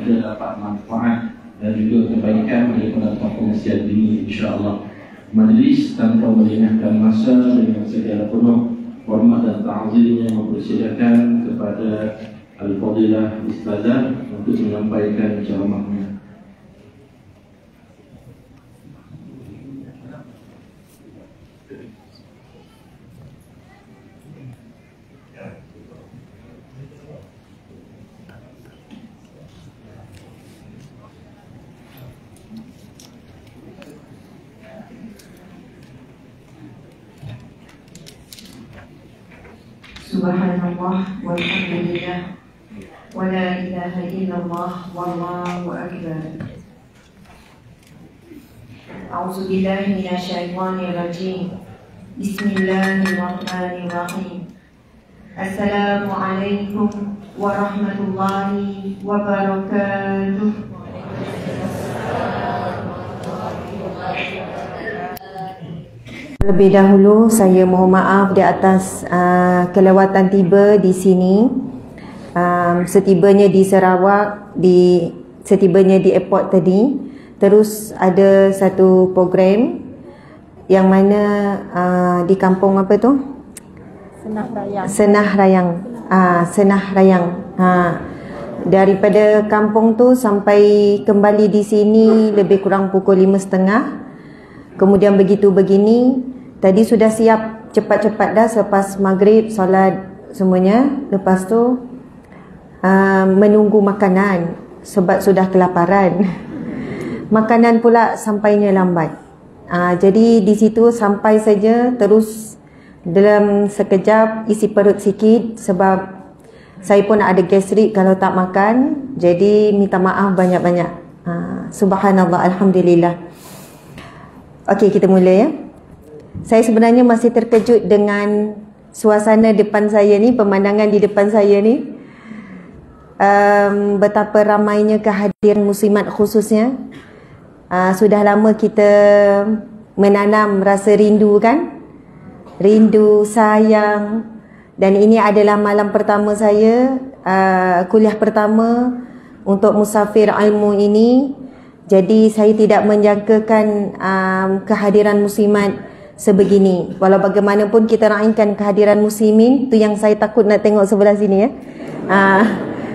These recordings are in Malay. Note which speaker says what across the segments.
Speaker 1: dapat manfaat dan juga kebaikan daripada pengungsian ini, insya-Allah. Majlis tanpa melengahkan masa dengan segala penuh hormat dan ta'zimnya mempersilakan kepada Al-Fadilah Ustazah untuk menyampaikan ceramahnya.
Speaker 2: Subhanallah walhamdulillah wa la ilaha illallah wallahu akbar. A'udzu billahi minasyaitonir rajim. Bismillahirrahmanirrahim. Assalamualaikum warahmatullahi wabarakatuh. Lebih dahulu saya mohon maaf di atas kelewatan tiba di sini. Setibanya di Sarawak, setibanya di airport tadi, terus ada satu program yang mana di kampung apa tu? Senah Rayang. Senah Rayang. Daripada kampung tu sampai kembali di sini lebih kurang pukul 5.30. Kemudian begitu begini, tadi sudah siap cepat-cepat dah selepas maghrib, solat semuanya. Lepas tu menunggu makanan sebab sudah kelaparan. Makanan pula sampainya lambat. Jadi di situ sampai saja, terus dalam sekejap isi perut sikit sebab saya pun ada gastrik kalau tak makan. Jadi minta maaf banyak-banyak. Subhanallah, alhamdulillah. Okey, kita mula ya. Saya sebenarnya masih terkejut dengan suasana depan saya ni, pemandangan di depan saya ni. Betapa ramainya kehadiran muslimat khususnya. Sudah lama kita menanam rasa rindu kan? Rindu, sayang. Dan ini adalah malam pertama saya, kuliah pertama untuk musafir ilmu ini. Jadi saya tidak menjangkakan kehadiran muslimat sebegini. Walau bagaimanapun kita raikan kehadiran muslimin, tu yang saya takut nak tengok sebelah sini ya.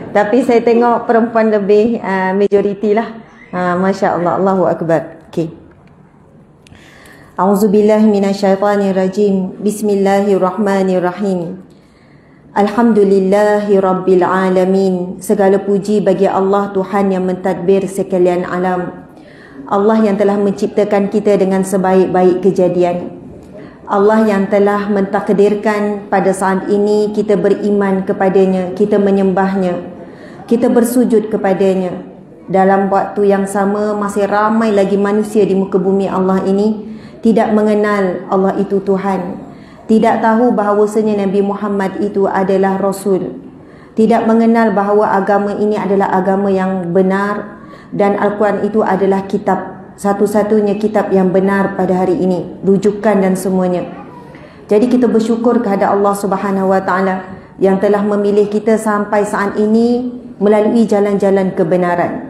Speaker 2: Tapi saya tengok perempuan lebih majoriti lah. Masya Allah, Allahu Akbar. Okay. A'udzubillahi minasyaitanirrajim. Bismillahirrahmanirrahim. Alhamdulillahi Rabbil Alamin. Segala puji bagi Allah, Tuhan yang mentadbir sekalian alam. Allah yang telah menciptakan kita dengan sebaik-baik kejadian. Allah yang telah mentakdirkan pada saat ini kita beriman kepadanya, kita menyembahnya, kita bersujud kepadanya. Dalam waktu yang sama masih ramai lagi manusia di muka bumi Allah ini tidak mengenal Allah itu Tuhan, tidak tahu bahawasanya Nabi Muhammad itu adalah Rasul, tidak mengenal bahawa agama ini adalah agama yang benar dan Al-Quran itu adalah kitab, satu-satunya kitab yang benar pada hari ini, rujukan dan semuanya. Jadi kita bersyukur kepada Allah Subhanahu Wa Taala yang telah memilih kita sampai saat ini melalui jalan-jalan kebenaran.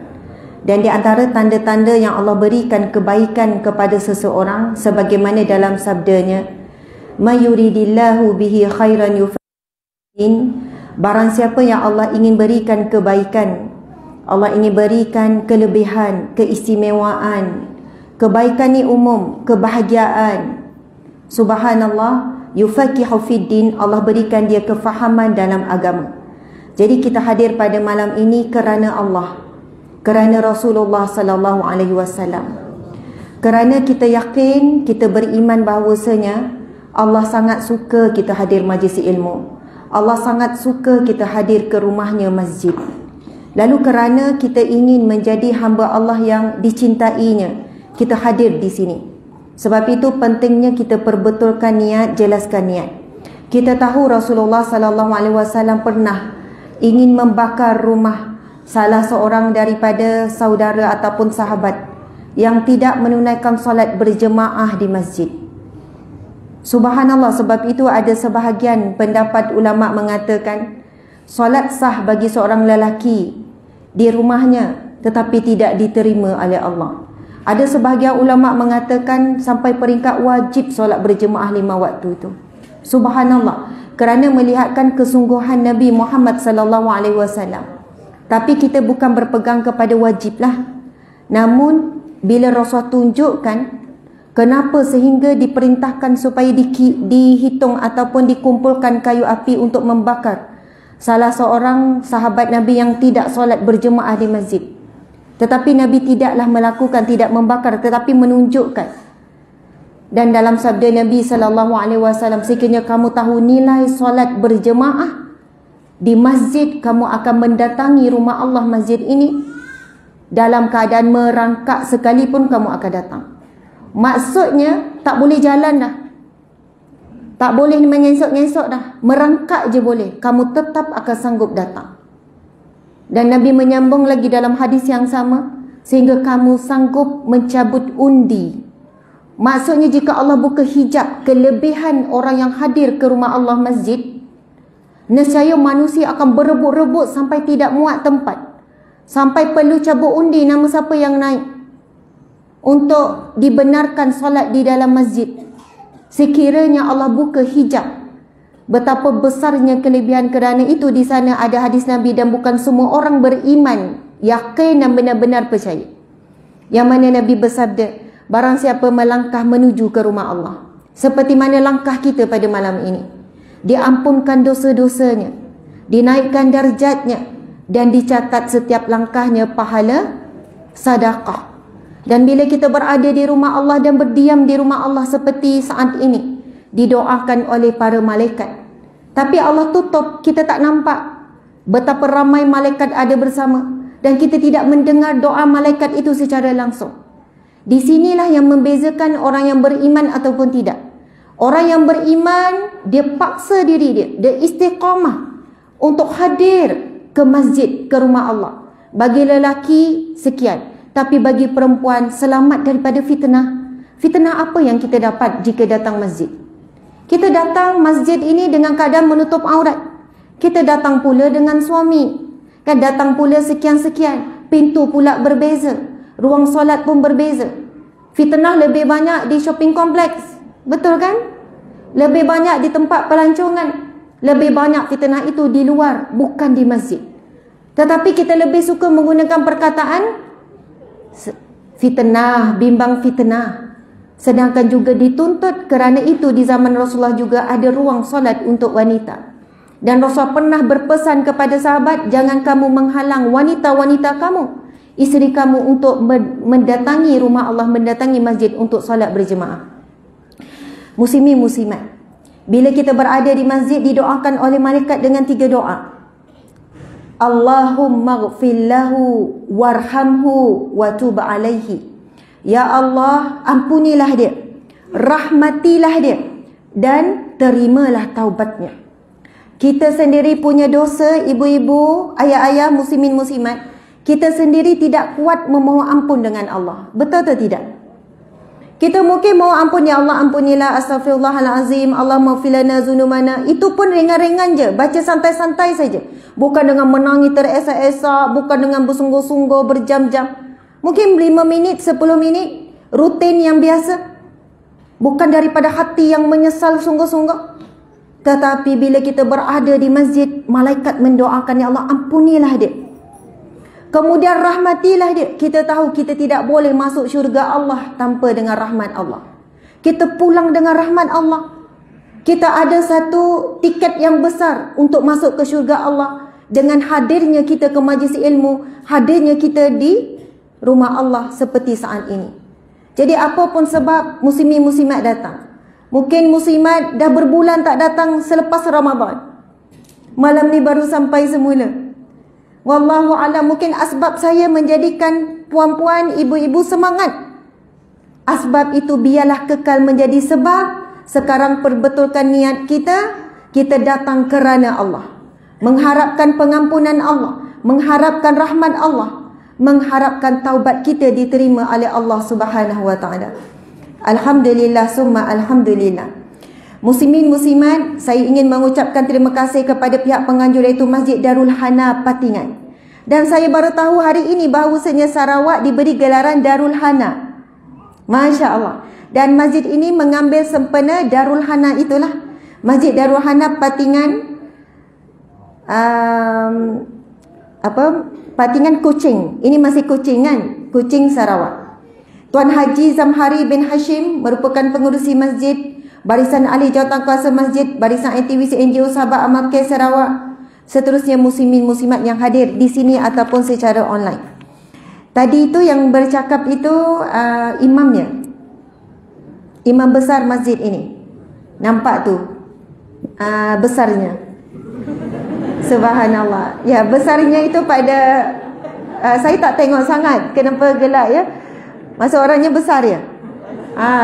Speaker 2: Dan di antara tanda-tanda yang Allah berikan kebaikan kepada seseorang sebagaimana dalam sabdanya, "Ma yuridillahu bihi khairan yufaqihin." Barang siapa yang Allah ingin berikan kebaikan, Allah ingin berikan kelebihan, keistimewaan. Kebaikan ni umum, kebahagiaan. Subhanallah, yufaqihu fiddin, Allah berikan dia kefahaman dalam agama. Jadi kita hadir pada malam ini kerana Allah, kerana Rasulullah sallallahu alaihi wasallam. Kerana kita yakin, kita beriman bahawasanya Allah sangat suka kita hadir majlis ilmu. Allah sangat suka kita hadir ke rumahnya masjid. Lalu kerana kita ingin menjadi hamba Allah yang dicintainya, kita hadir di sini. Sebab itu pentingnya kita perbetulkan niat, jelaskan niat. Kita tahu Rasulullah sallallahu alaihi wasallam pernah ingin membakar rumah salah seorang daripada saudara ataupun sahabat yang tidak menunaikan solat berjemaah di masjid. Subhanallah, sebab itu ada sebahagian pendapat ulama mengatakan solat sah bagi seorang lelaki di rumahnya tetapi tidak diterima oleh Allah. Ada sebahagian ulama mengatakan sampai peringkat wajib solat berjemaah 5 waktu itu. Subhanallah, kerana melihatkan kesungguhan Nabi Muhammad sallallahu alaihi wasallam. Tapi kita bukan berpegang kepada wajib lah. Namun bila Rasul tunjukkan kenapa sehingga diperintahkan supaya dihitung ataupun dikumpulkan kayu api untuk membakar salah seorang sahabat Nabi yang tidak solat berjemaah di masjid. Tetapi Nabi tidaklah melakukan, tidak membakar, tetapi menunjukkan. Dan dalam sabda Nabi SAW, sekiranya kamu tahu nilai solat berjemaah di masjid, kamu akan mendatangi rumah Allah masjid ini dalam keadaan merangkak sekalipun kamu akan datang. Maksudnya tak boleh jalan dah, tak boleh mengesok-ngesok dah, merangkak je boleh, kamu tetap akan sanggup datang. Dan Nabi menyambung lagi dalam hadis yang sama, sehingga kamu sanggup mencabut undi. Maksudnya jika Allah buka hijab kelebihan orang yang hadir ke rumah Allah masjid, nescaya manusia akan berebut-rebut sampai tidak muat tempat, sampai perlu cabut undi nama siapa yang naik untuk dibenarkan solat di dalam masjid. Sekiranya Allah buka hijab, betapa besarnya kelebihan. Kerana itu di sana ada hadis Nabi, dan bukan semua orang beriman, yakin dan benar-benar percaya. Yang mana Nabi bersabda, barang siapa melangkah menuju ke rumah Allah, seperti mana langkah kita pada malam ini, diampunkan dosa-dosanya, dinaikkan darjatnya, dan dicatat setiap langkahnya pahala sedekah. Dan bila kita berada di rumah Allah dan berdiam di rumah Allah seperti saat ini, didoakan oleh para malaikat. Tapi Allah tutup, kita tak nampak betapa ramai malaikat ada bersama, dan kita tidak mendengar doa malaikat itu secara langsung. Di sinilah yang membezakan orang yang beriman ataupun tidak. Orang yang beriman, dia paksa diri dia istiqamah untuk hadir ke masjid, ke rumah Allah. Bagi lelaki sekian, tapi bagi perempuan selamat daripada fitnah. Fitnah apa yang kita dapat jika datang masjid? Kita datang masjid ini dengan keadaan menutup aurat. Kita datang pula dengan suami. Kan datang pula sekian-sekian. Pintu pula berbeza. Ruang solat pun berbeza. Fitnah lebih banyak di shopping kompleks. Betul kan? Lebih banyak di tempat pelancongan. Lebih banyak fitnah itu di luar, bukan di masjid. Tetapi kita lebih suka menggunakan perkataan fitnah, bimbang fitnah. Sedangkan juga dituntut, kerana itu di zaman Rasulullah juga ada ruang solat untuk wanita. Dan Rasulullah pernah berpesan kepada sahabat, jangan kamu menghalang wanita-wanita kamu, isteri kamu untuk mendatangi rumah Allah, mendatangi masjid untuk solat berjemaah. Muslimin muslimat, bila kita berada di masjid, didoakan oleh malaikat dengan 3 doa. Allahumma ghfir lahu warhamhu wa tub alaihi. Ya Allah, ampunilah dia, rahmatilah dia, dan terimalah taubatnya. Kita sendiri punya dosa, ibu-ibu, ayah-ayah, muslimin muslimat. Kita sendiri tidak kuat memohon ampun dengan Allah. Betul atau tidak? Kita mungkin mohon ampun, ya Allah ampunilah, astaghfirullahalazim, Allah maghfir lana dzunubana. Itu pun ringan-ringan je, baca santai-santai saja. Bukan dengan menangis teresak-esak, bukan dengan bersungguh-sungguh berjam-jam. Mungkin 5 minit, 10 minit, rutin yang biasa. Bukan daripada hati yang menyesal sungguh-sungguh. Tetapi bila kita berada di masjid, malaikat mendoakan, ya Allah ampunilah dia, kemudian rahmatilah dia. Kita tahu kita tidak boleh masuk syurga Allah tanpa dengan rahmat Allah. Kita pulang dengan rahmat Allah. Kita ada satu tiket yang besar untuk masuk ke syurga Allah, dengan hadirnya kita ke majlis ilmu, hadirnya kita di rumah Allah seperti saat ini. Jadi apapun sebab muslimin muslimat datang. Mungkin muslimat dah berbulan tak datang selepas Ramadan, malam ni baru sampai semula. Wallahu a'lam, mungkin asbab saya menjadikan puan-puan, ibu-ibu semangat. Asbab itu biarlah kekal menjadi sebab. Sekarang perbetulkan niat kita. Kita datang kerana Allah, mengharapkan pengampunan Allah, mengharapkan rahmat Allah, mengharapkan taubat kita diterima oleh Allah Subhanahu wa taala. Alhamdulillah summa alhamdulillah. Muslimin muslimat, saya ingin mengucapkan terima kasih kepada pihak penganjur, iaitu Masjid Darul Hana Patingan, Dan saya baru tahu hari ini bahawasanya Sarawak diberi gelaran Darul Hana. Masya Allah. Dan masjid ini mengambil sempena Darul Hana itulah. Masjid Darul Hana Patingan Patingan Kuching. Ini masih Kuching kan? Kuching Sarawak. Tuan Haji Zamhari bin Hashim merupakan pengurusi masjid, Barisan Ahli Jawatankuasa Masjid, Barisan ATVC NGO Sahabat Amal Care Sarawak. Seterusnya muslimin muslimat yang hadir di sini ataupun secara online. Tadi itu yang bercakap itu imamnya. Imam besar masjid ini. Nampak tu besarnya. Subhanallah. Ya, besarnya itu pada saya tak tengok sangat kenapa gelap ya. Masa orangnya besar ya.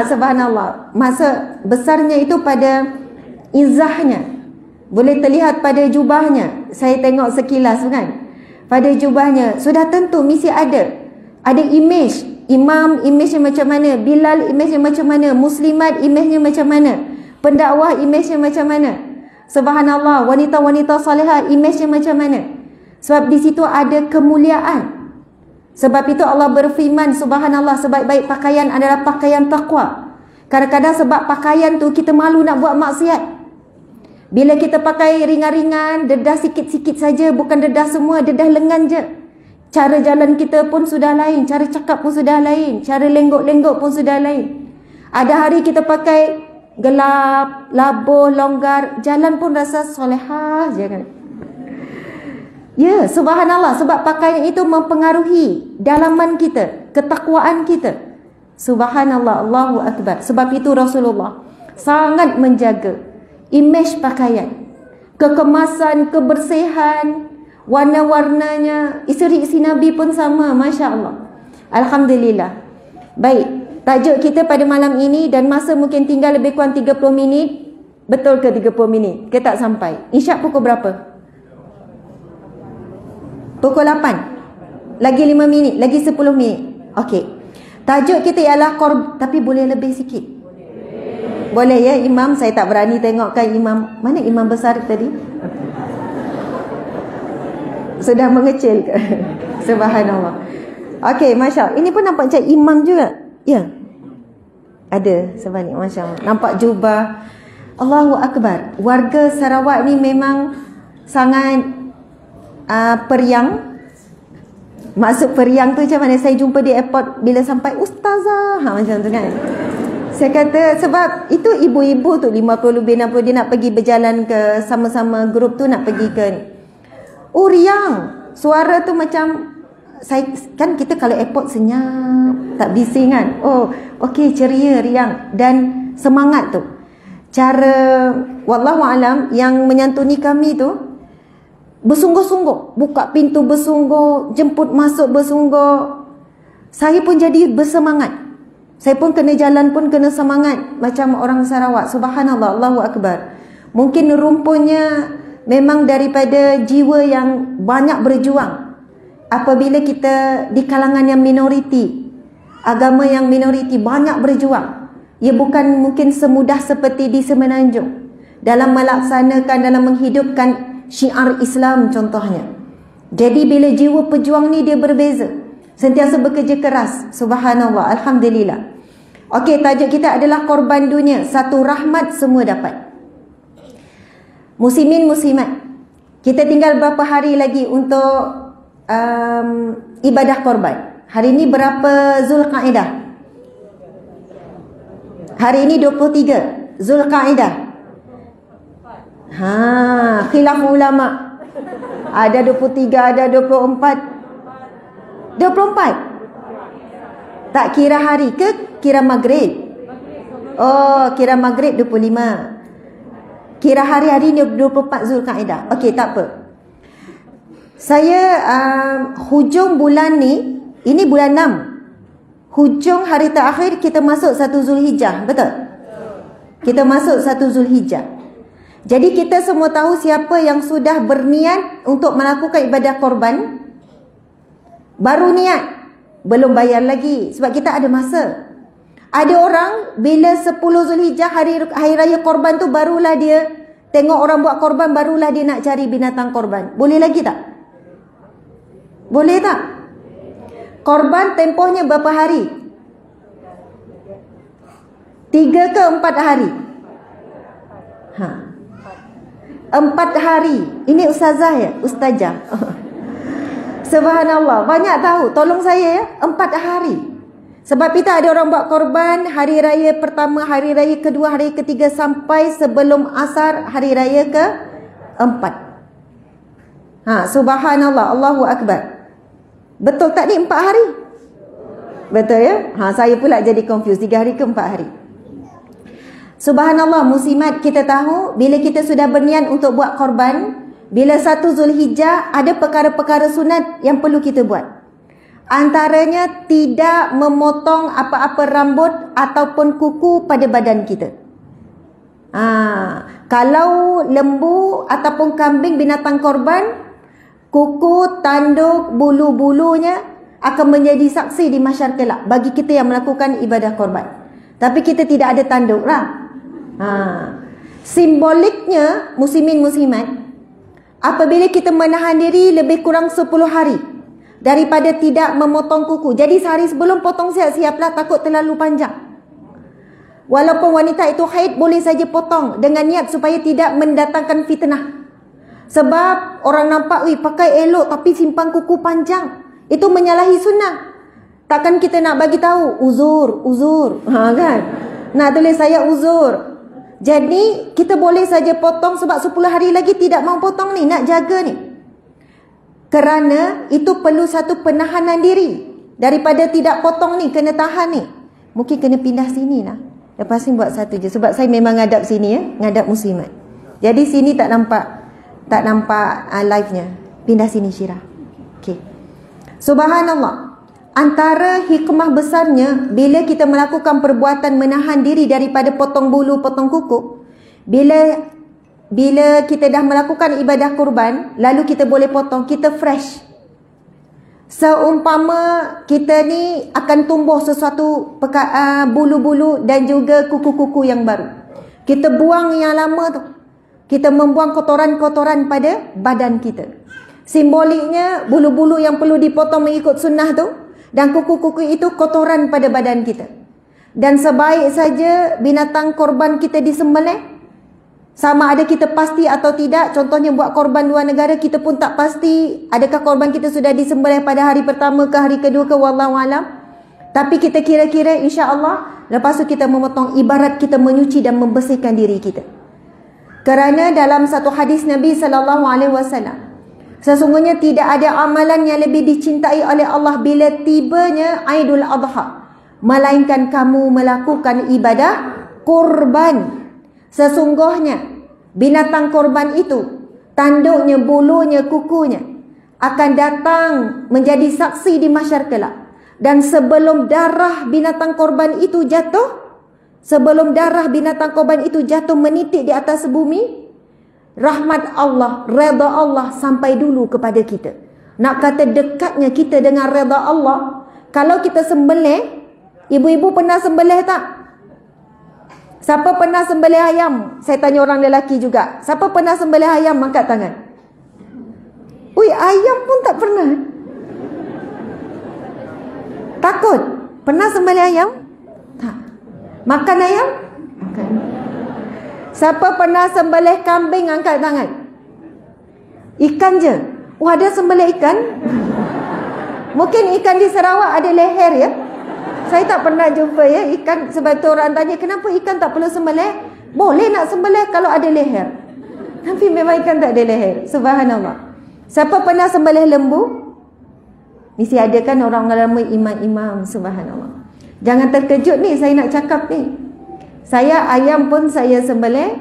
Speaker 2: Subhanallah. Masa besarnya itu pada izahnya. Boleh terlihat pada jubahnya. Saya tengok sekilas kan. Pada jubahnya sudah tentu mesti ada image. Imam image-nya macam mana, Bilal image-nya macam mana, muslimat image-nya macam mana, pendakwah image-nya macam mana. Subhanallah, wanita-wanita salihah image-nya macam mana. Sebab di situ ada kemuliaan. Sebab itu Allah berfirman, subhanallah, sebaik-baik pakaian adalah pakaian taqwa. Kadang-kadang sebab pakaian tu kita malu nak buat maksiat. Bila kita pakai ringan-ringan, dedah sikit-sikit saja, bukan dedah semua, dedah lengan je. Cara jalan kita pun sudah lain, cara cakap pun sudah lain, cara lenggok-lenggok pun sudah lain. Ada hari kita pakai gelap, labuh, longgar, jalan pun rasa solehah je kan. Ya, subhanallah, sebab pakaian itu mempengaruhi dalaman kita, ketakwaan kita. Subhanallah, Allahu Akbar. Sebab itu Rasulullah sangat menjaga image pakaian, kekemasan, kebersihan, warna-warnanya. Isteri-isteri Nabi pun sama, Masya Allah. Alhamdulillah. Baik, tajuk kita pada malam ini dan masa mungkin tinggal lebih kurang 30 minit. Betul ke 30 minit? Kita tak sampai. Isyak pukul berapa? Pukul 8. Lagi 5 minit, lagi 10 minit. Okey. Tajuk kita ialah tapi boleh lebih sikit. Boleh ya imam? Saya tak berani tengokkan imam. Mana imam besar tadi? Sudah mengecil ke? Subhanallah. Okey, Masya Allah. Ini pun nampak macam imam juga. Ya. Ada sebalik, Masya Allah. Nampak jubah. Allahu Akbar. Warga Sarawak ni memang sangat periang. Maksud periang tu macam mana? Saya jumpa di airport bila sampai ustazah. Macam tu kan. Saya kata sebab itu ibu-ibu tu 50 lebih 60 dia nak pergi berjalan ke sama-sama grup tu nak pergi ke ni. Oh, riang. Suara tu macam saya kan kita kalau airport senyap, tak bising kan. Oh, okey, ceria, riang dan semangat tu. Cara wallahu alam yang menyantuni kami tu bersungguh-sungguh, buka pintu bersungguh, jemput masuk bersungguh. Saya pun jadi bersemangat. Saya pun kena jalan pun kena semangat macam orang Sarawak. Subhanallah, Allahu Akbar. Mungkin rumpunnya memang daripada jiwa yang banyak berjuang. Apabila kita di kalangan yang minoriti, agama yang minoriti banyak berjuang. Ia bukan mungkin semudah seperti di Semenanjung dalam melaksanakan, dalam menghidupkan syiar Islam contohnya. Jadi bila jiwa pejuang ni dia berbeza, sentiasa bekerja keras. Subhanallah, alhamdulillah. Okey, tajuk kita adalah korban dunia, satu rahmat semua dapat. Muslimin muslimat, kita tinggal berapa hari lagi untuk ibadah korban. Hari ini berapa Zulkaidah? Hari ini 23 Zulkaidah. Khilaf ulama. Ada 23, ada 24. 24. Tak kira hari ke kira maghrib? Oh, kira maghrib 25. Kira hari-hari ni 24 Zulkaidah. Okey, tak apa. Saya hujung bulan ni, ini bulan 6. Hujung hari terakhir kita masuk 1 Zulhijjah, betul? Kita masuk 1 Zulhijjah. Jadi kita semua tahu siapa yang sudah berniat untuk melakukan ibadah korban. Baru niat, belum bayar lagi sebab kita ada masa. Ada orang bila 10 Zulhijjah hari raya korban tu barulah dia tengok orang buat korban, barulah dia nak cari binatang korban. Boleh lagi tak? Boleh tak? Korban tempohnya berapa hari? 3 ke 4 hari? 4 hari. Ini ustazah ya? Ustazah. Subhanallah, banyak tahu. Tolong saya ya, 4 hari. Sebab kita ada orang buat korban hari raya pertama, hari raya kedua, hari ketiga sampai sebelum asar hari raya ke-4. Subhanallah, Allahu Akbar. Betul tak ni 4 hari? Betul ya? Saya pula jadi confused, 3 hari ke 4 hari. Subhanallah, muslimat, kita tahu bila kita sudah berniat untuk buat korban, bila 1 Zulhijjah ada perkara-perkara sunat yang perlu kita buat. Antaranya tidak memotong apa-apa rambut ataupun kuku pada badan kita. Kalau lembu ataupun kambing binatang korban, kuku, tanduk, bulu-bulunya akan menjadi saksi di mahsyar kelak bagi kita yang melakukan ibadah korban. Tapi kita tidak ada tanduk lah. Simboliknya, muslimin muslimat, apabila kita menahan diri lebih kurang 10 hari daripada tidak memotong kuku. Jadi sehari sebelum potong siap-siaplah, takut terlalu panjang. Walaupun wanita itu haid, boleh saja potong dengan niat supaya tidak mendatangkan fitnah. Sebab orang nampak, pakai elok tapi simpan kuku panjang, itu menyalahi sunnah. Takkan kita nak bagi tahu uzur, kan? Nak tulis saya uzur. Jadi kita boleh saja potong sebab 10 hari lagi tidak mau potong ni, nak jaga ni. Kerana itu perlu satu penahanan diri. Daripada tidak potong ni, kena tahan ni. Mungkin kena pindah sini lah. Lepas ni buat satu je. Sebab saya memang ngadap sini ya, ngadap muslimat. Jadi sini tak nampak live-nya. Pindah sini Syirah. Okey. Subhanallah. Antara hikmah besarnya bila kita melakukan perbuatan menahan diri daripada potong bulu, potong kuku, bila kita dah melakukan ibadah kurban, lalu kita boleh potong, kita fresh. Seumpama kita ni akan tumbuh sesuatu bulu-bulu dan juga kuku-kuku yang baru. Kita buang yang lama tu. Kita membuang kotoran-kotoran pada badan kita. Simboliknya bulu-bulu yang perlu dipotong mengikut sunnah tu, dan kuku-kuku itu kotoran pada badan kita. Dan sebaik saja binatang korban kita disembelih, sama ada kita pasti atau tidak. Contohnya buat korban luar negara, kita pun tak pasti adakah korban kita sudah disembelih pada hari pertama ke hari kedua ke, wallahu alam. Tapi kita kira-kira insya-Allah lepas tu kita memotong, ibarat kita menyuci dan membersihkan diri kita. Kerana dalam satu hadis Nabi SAW, sesungguhnya tidak ada amalan yang lebih dicintai oleh Allah bila tibanya Aidul Adha, melainkan kamu melakukan ibadah kurban. Sesungguhnya binatang korban itu, tanduknya, bulunya, kukunya akan datang menjadi saksi di mahsyar kelak. Dan sebelum darah binatang korban itu jatuh, menitik di atas bumi, rahmat Allah, redha Allah sampai dulu kepada kita. Nak kata dekatnya kita dengan redha Allah, kalau kita sembelih, ibu-ibu pernah sembelih tak? Siapa pernah sembelih ayam? Saya tanya orang lelaki juga. Siapa pernah sembelih ayam? Angkat tangan. Ui, ayam pun tak pernah. Takut? Pernah sembelih ayam? Tak. Makan ayam? Makan. Siapa pernah sembelih kambing? Angkat tangan. Ikan je? Oh, ada sembelih ikan? Mungkin ikan di Sarawak ada leher ya? Saya tak pernah jumpa ya ikan. Sebab tu orang tanya, kenapa ikan tak perlu sembelih? Boleh nak sembelih kalau ada leher. Tapi memang ikan tak ada leher. Subhanallah. Siapa pernah sembelih lembu? Mesti ada kan orang ramai imam-imam. Subhanallah. Jangan terkejut ni saya nak cakap ni. Saya ayam pun saya sembelih,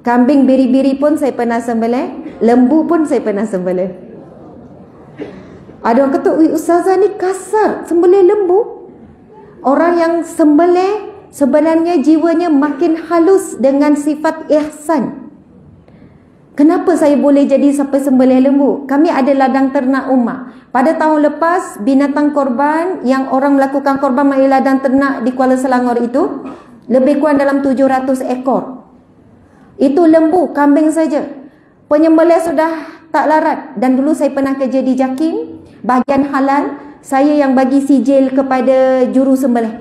Speaker 2: kambing biri-biri pun saya pernah sembelih, lembu pun saya pernah sembelih. Ada orang kata, ustazah ni kasar sembelih lembu. Orang yang sembelih sebenarnya jiwanya makin halus dengan sifat ihsan. Kenapa saya boleh jadi sampai sembelih lembu? Kami ada ladang ternak rumah. Pada tahun lepas, binatang korban yang orang melakukan korban mai ladang ternak di Kuala Selangor itu lebih kurang dalam 700 ekor. Itu lembu, kambing saja. Penyembelih sudah tak larat. Dan dulu saya pernah kerja di JAKIM. Bahagian halal, saya yang bagi sijil kepada juru sembelih,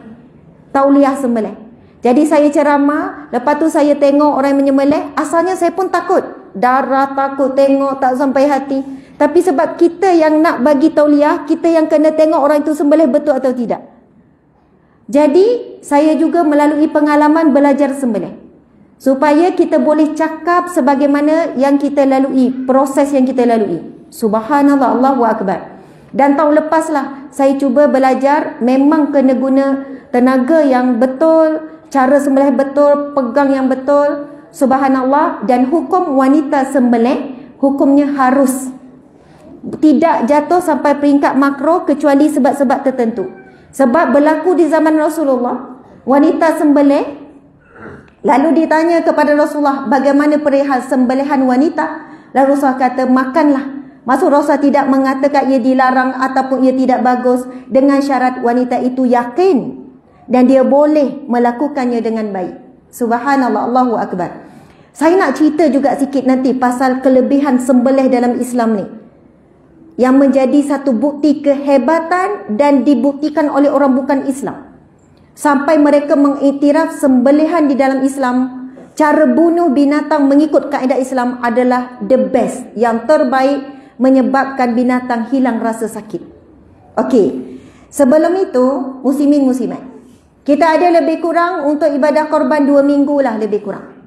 Speaker 2: tauliah sembelih. Jadi saya ceramah, lepas tu saya tengok orang yang menyembelih. Asalnya saya pun takut, darah, takut tengok tak sampai hati. Tapi sebab kita yang nak bagi tauliah, kita yang kena tengok orang itu sembelih betul atau tidak. Jadi saya juga melalui pengalaman belajar sembelih, supaya kita boleh cakap sebagaimana yang kita lalui, proses yang kita lalui. Subhanallah, Allahu Akbar. Dan tahun lepaslah saya cuba belajar, memang kena guna tenaga yang betul, cara sembelih betul, pegang yang betul. Subhanallah. Dan hukum wanita sembelih, hukumnya harus tidak jatuh sampai peringkat makro kecuali sebab-sebab tertentu. Sebab berlaku di zaman Rasulullah, wanita sembelih, lalu ditanya kepada Rasulullah bagaimana perihal sembelihan wanita. Lalu Rasulullah kata, makanlah. Maksud Rasulullah tidak mengatakan ia dilarang ataupun ia tidak bagus, dengan syarat wanita itu yakin dan dia boleh melakukannya dengan baik. Subhanallah, Allahu Akbar. Saya nak cerita juga sikit nanti pasal kelebihan sembelih dalam Islam ni, yang menjadi satu bukti kehebatan dan dibuktikan oleh orang bukan Islam. Sampai mereka mengiktiraf sembelihan di dalam Islam, cara bunuh binatang mengikut kaedah Islam adalah the best, yang terbaik, menyebabkan binatang hilang rasa sakit. Okey, sebelum itu, muslimin muslimat, kita ada lebih kurang untuk ibadah korban 2 minggu lah lebih kurang.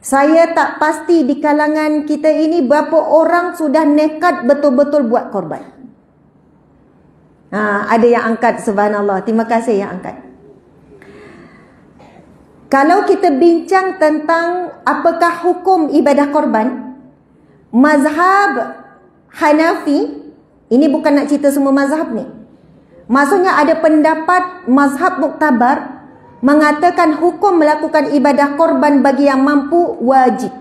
Speaker 2: Saya tak pasti di kalangan kita ini berapa orang sudah nekat betul-betul buat korban. Ada yang angkat, subhanallah. Terima kasih yang angkat. Kalau kita bincang tentang apakah hukum ibadah korban, mazhab Hanafi, ini bukan nak cerita semua mazhab ni, maksudnya ada pendapat mazhab muktabar mengatakan hukum melakukan ibadah korban bagi yang mampu wajib.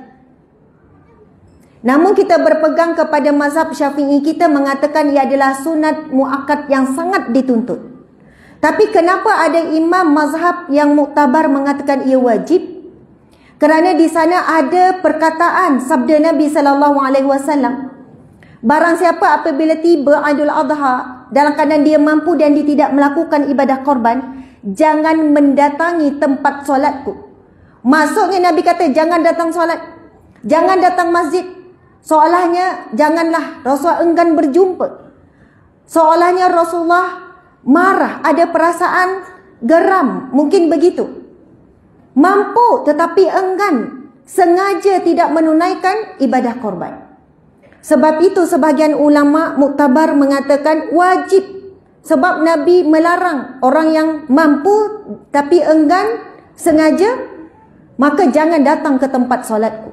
Speaker 2: Namun kita berpegang kepada mazhab Syafi'i, kita mengatakan ia adalah sunat muakkad yang sangat dituntut. Tapi kenapa ada imam mazhab yang muktabar mengatakan ia wajib? Kerana di sana ada perkataan sabda Nabi SAW, barang siapa apabila tiba Aidul Adha dalam keadaan dia mampu dan dia tidak melakukan ibadah korban, jangan mendatangi tempat solatku. Maksudnya Nabi kata jangan datang solat, jangan datang masjid. Soalnya janganlah, Rasulullah enggan berjumpa. Soalnya Rasulullah marah, ada perasaan geram, mungkin begitu. Mampu tetapi enggan, sengaja tidak menunaikan ibadah korban. Sebab itu sebahagian ulama muktabar mengatakan wajib. Sebab Nabi melarang orang yang mampu tapi enggan, sengaja, maka jangan datang ke tempat solatku.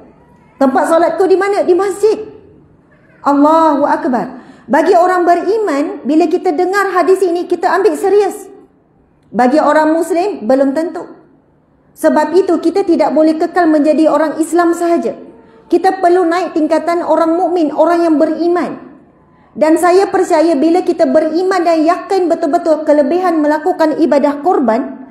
Speaker 2: Tempat solatku di mana? Di masjid. Allahu Akbar. Bagi orang beriman, bila kita dengar hadis ini, kita ambil serius. Bagi orang Muslim, belum tentu. Sebab itu kita tidak boleh kekal menjadi orang Islam sahaja. Kita perlu naik tingkatan orang mukmin, orang yang beriman. Dan saya percaya bila kita beriman dan yakin betul-betul kelebihan melakukan ibadah korban,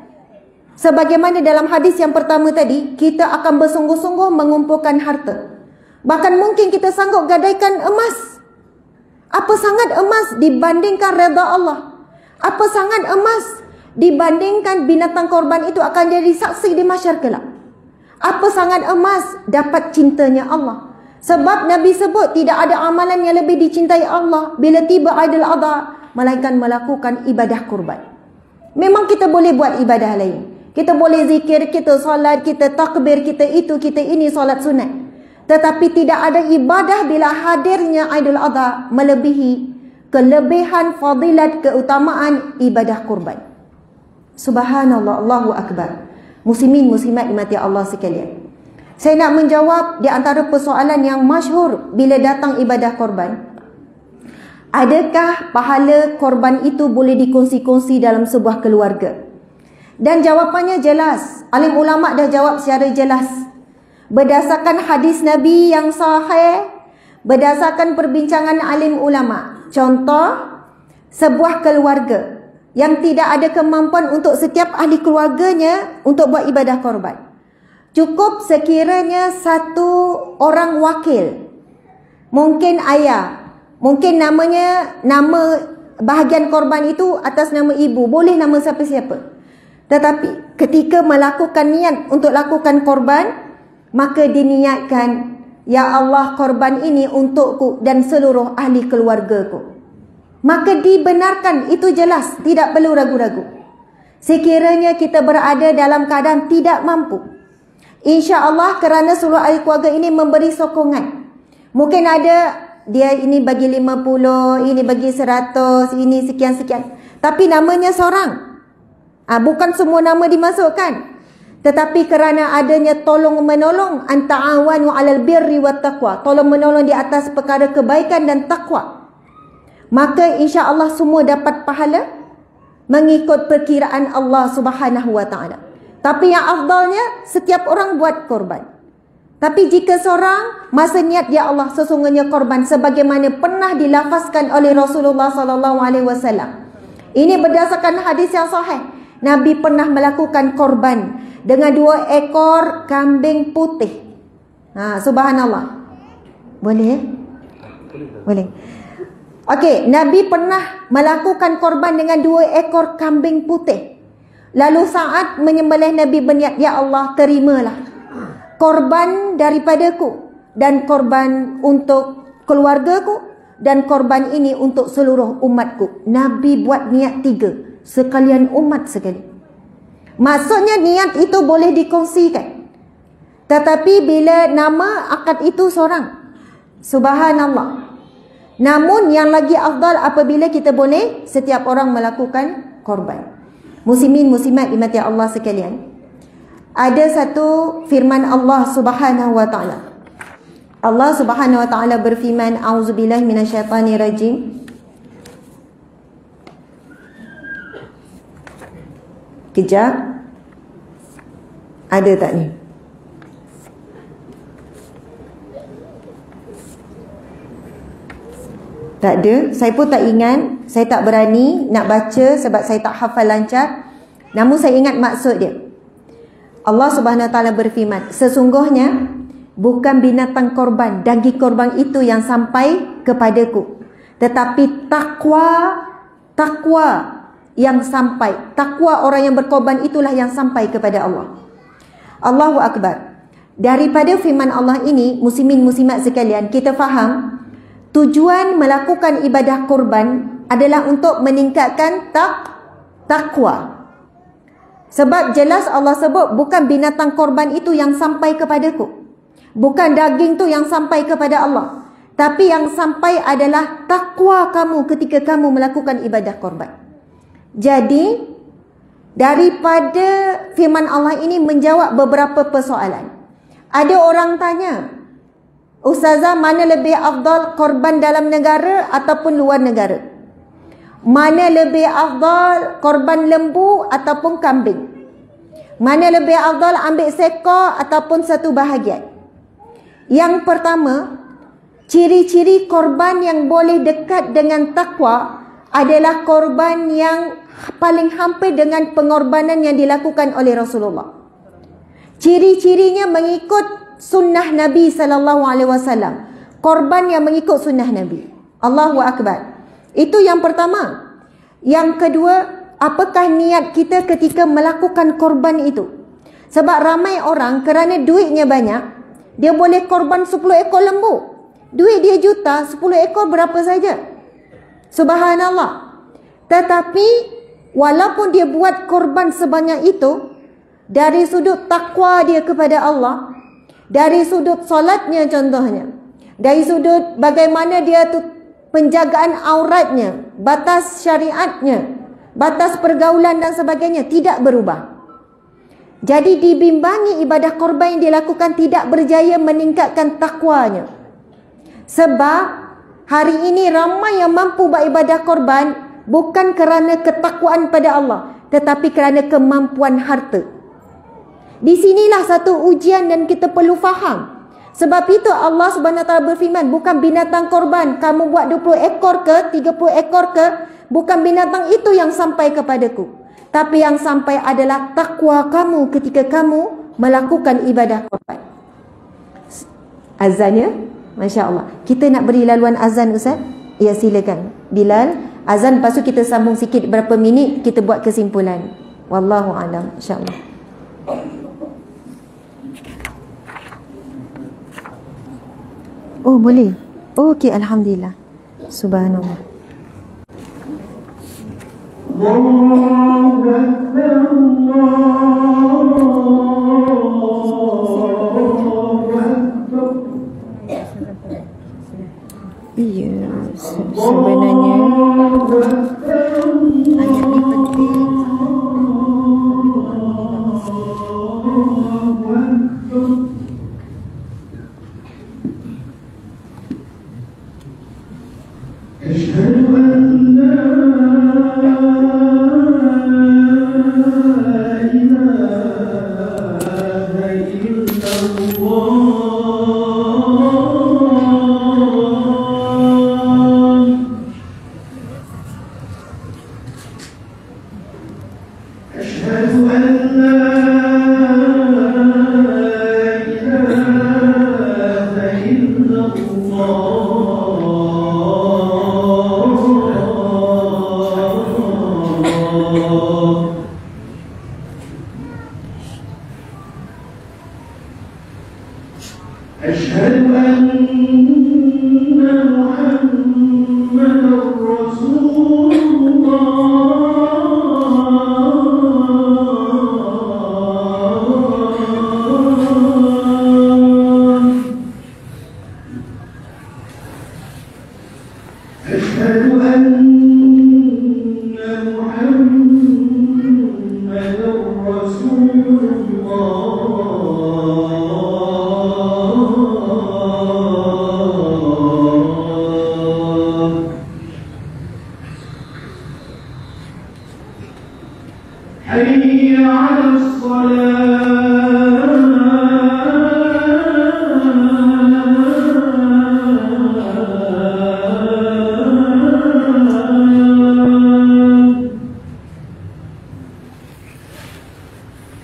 Speaker 2: sebagaimana dalam hadis yang pertama tadi, kita akan bersungguh-sungguh mengumpulkan harta. Bahkan mungkin kita sanggup gadaikan emas. Apa sangat emas dibandingkan redha Allah? Apa sangat emas dibandingkan binatang korban itu akan jadi saksi di mahsyar kelak? Apa sangat emas dapat cintanya Allah? Sebab Nabi sebut tidak ada amalan yang lebih dicintai Allah bila tiba Aidul Adha melainkan melakukan ibadah kurban. Memang kita boleh buat ibadah lain. Kita boleh zikir, kita solat, kita takbir, kita itu, kita ini, solat sunat. Tetapi tidak ada ibadah bila hadirnya Aidul Adha melebihi kelebihan, fadilat, keutamaan ibadah kurban. Subhanallah, Allahu Akbar. Muslimin, muslimat dimati Allah sekalian. Saya nak menjawab di antara persoalan yang masyhur bila datang ibadah korban. Adakah pahala korban itu boleh dikongsi-kongsi dalam sebuah keluarga? Dan jawapannya jelas. Alim ulama' dah jawab secara jelas. Berdasarkan hadis Nabi yang sahih, berdasarkan perbincangan alim ulama'. Contoh, sebuah keluarga yang tidak ada kemampuan untuk setiap ahli keluarganya untuk buat ibadah korban. Cukup sekiranya satu orang wakil, mungkin ayah, Mungkin nama bahagian korban itu atas nama ibu, boleh nama siapa-siapa. Tetapi ketika melakukan niat untuk lakukan korban, maka diniatkan, ya Allah, korban ini untukku dan seluruh ahli keluargaku. Maka dibenarkan, itu jelas, tidak perlu ragu-ragu. Sekiranya kita berada dalam keadaan tidak mampu, insya-Allah kerana seluruh ahli keluarga ini memberi sokongan. Mungkin ada dia ini bagi 50, ini bagi 100, ini sekian-sekian. Tapi namanya seorang. Bukan semua nama dimasukkan. Tetapi kerana adanya tolong menolong, anta'awanu 'alal birri wat taqwa, tolong menolong di atas perkara kebaikan dan takwa, maka insya-Allah semua dapat pahala mengikut perkiraan Allah Subhanahu wa taala. Tapi yang afdalnya setiap orang buat korban. Tapi jika seorang masa niat, ya Allah, sesungguhnya korban sebagaimana pernah dilafazkan oleh Rasulullah sallallahu alaihi wasallam. Ini berdasarkan hadis yang sahih. Nabi pernah melakukan korban dengan 2 ekor kambing putih. Subhanallah. Boleh? Boleh. Okey, Nabi pernah melakukan korban dengan 2 ekor kambing putih. Lalu saat menyembelih, Nabi berniat, ya Allah, terimalah korban daripadaku dan korban untuk keluargaku dan korban ini untuk seluruh umatku. Nabi buat niat 3. Sekalian umat sekali. Maksudnya niat itu boleh dikongsikan. Tetapi bila nama akad itu seorang, subhanallah. Namun yang lagi afdal apabila kita boleh setiap orang melakukan korban. Muslimin muslimat dimati Allah sekalian, ada satu firman Allah Subhanahu wa taala. Allah Subhanahu wa taala berfirman, auzubillahi minasyaitonirrajim. Kejap. Ada tak ni? Tak ada. Saya pun tak ingat. Saya tak berani nak baca sebab saya tak hafal lancar. Namun saya ingat maksud dia. Allah Subhanahu Wa Taala berfirman, sesungguhnya bukan binatang korban, daging korban itu yang sampai kepadaku, tetapi takwa yang sampai. Takwa orang yang berkorban itulah yang sampai kepada Allah. Allahu Akbar. Daripada firman Allah ini, muslimin muslimat sekalian, kita faham tujuan melakukan ibadah korban adalah untuk meningkatkan takwa. Sebab jelas Allah sebut bukan binatang korban itu yang sampai kepadaku, bukan daging tu yang sampai kepada Allah, tapi yang sampai adalah takwa kamu ketika kamu melakukan ibadah korban. Jadi daripada firman Allah ini menjawab beberapa persoalan. Ada orang tanya, Ustazah, mana lebih afdal, korban dalam negara ataupun luar negara? Mana lebih afdal, korban lembu ataupun kambing? Mana lebih afdal, ambil seekor ataupun satu bahagian? Yang pertama, ciri-ciri korban yang boleh dekat dengan takwa adalah korban yang paling hampir dengan pengorbanan yang dilakukan oleh Rasulullah. Ciri-cirinya mengikut sunnah Nabi SAW. Korban yang mengikut sunnah Nabi. Allahu Akbar. Itu yang pertama. Yang kedua, apakah niat kita ketika melakukan korban itu? Sebab ramai orang kerana duitnya banyak, dia boleh korban 10 ekor lembu. Duit dia juta, 10 ekor berapa saja. Subhanallah. Tetapi walaupun dia buat korban sebanyak itu, dari sudut takwa dia kepada Allah, dari sudut solatnya contohnya, dari sudut bagaimana dia tu penjagaan auratnya, batas syariatnya, batas pergaulan dan sebagainya, tidak berubah. Jadi dibimbangi ibadah korban yang dilakukan tidak berjaya meningkatkan takwanya. Sebab hari ini ramai yang mampu buat ibadah korban bukan kerana ketakwaan pada Allah, tetapi kerana kemampuan harta. Di sinilah satu ujian dan kita perlu faham. Sebab itu Allah Subhanahu Wa Taala berfirman, bukan binatang korban, kamu buat 20 ekor ke, 30 ekor ke, bukan binatang itu yang sampai kepadaku. Tapi yang sampai adalah takwa kamu ketika kamu melakukan ibadah korban. Azannya, Masya Allah. Kita nak beri laluan azan, Ustaz? Ya, silakan Bilal. Azan, lepas tu kita sambung sikit berapa minit, kita buat kesimpulan. Wallahu a'lam, insya-Allah. Oh, boleh. Oh, okey, alhamdulillah. Subhanallah.
Speaker 1: Allahu Akbar, Allahu Akbar.
Speaker 2: Iya, sebenarnya ayat ni penting.
Speaker 1: أشهد أن لا إله إلا الله. أشهد أن لا إله إلا الله. أشهد أن محمدا رسول الله. أشهد أن محمدا رسول الله. حي على الصلاة.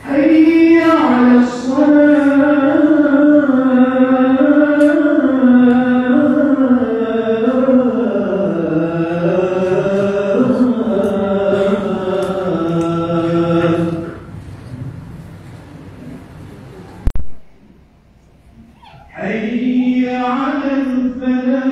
Speaker 1: حي على الصلاة. حي على الفلاح.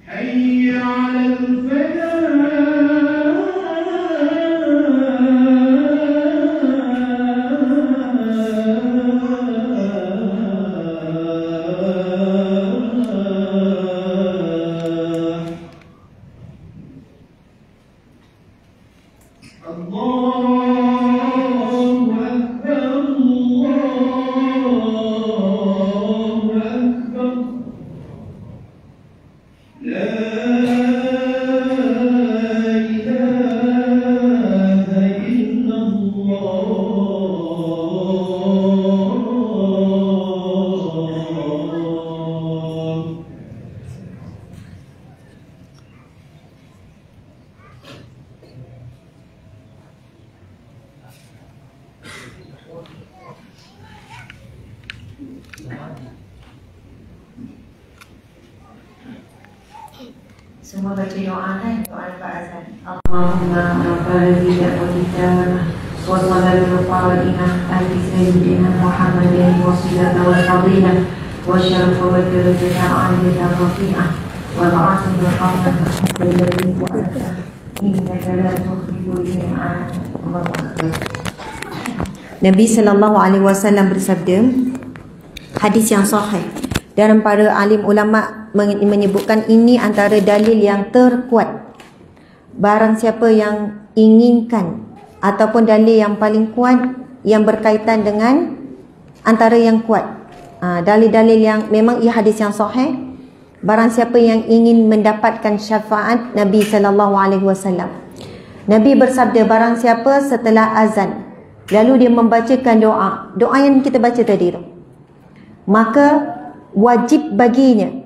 Speaker 1: حي على الفلاح. الله أكبر، الله أكبر. لا إله إلا الله.
Speaker 2: Semua baca doa kan, doa lepas azan. Allahumma rabbal ladzi wa sallallahu alaihi ala sayyidina Muhammadin wasilata wal fadila wa syarafa wa darajata aliyah rafi'ah wa ba'athu bil qamar alladhi wa'ata innaka la tukhlifu al-mi'ad. Allahu akbar. Nabi sallallahu alaihi wasallam bersabda, hadis yang sahih, dan para alim ulama menyebutkan ini antara dalil yang terkuat. Barang siapa yang inginkan ataupun dalil yang paling kuat yang berkaitan dengan antara yang kuat, dalil-dalil yang memang ia hadis yang sahih. Barang siapa yang ingin mendapatkan syafaat Nabi sallallahu alaihi wasallam, Nabi bersabda, barang siapa setelah azan lalu dia membacakan doa yang kita baca tadi tu, maka wajib baginya,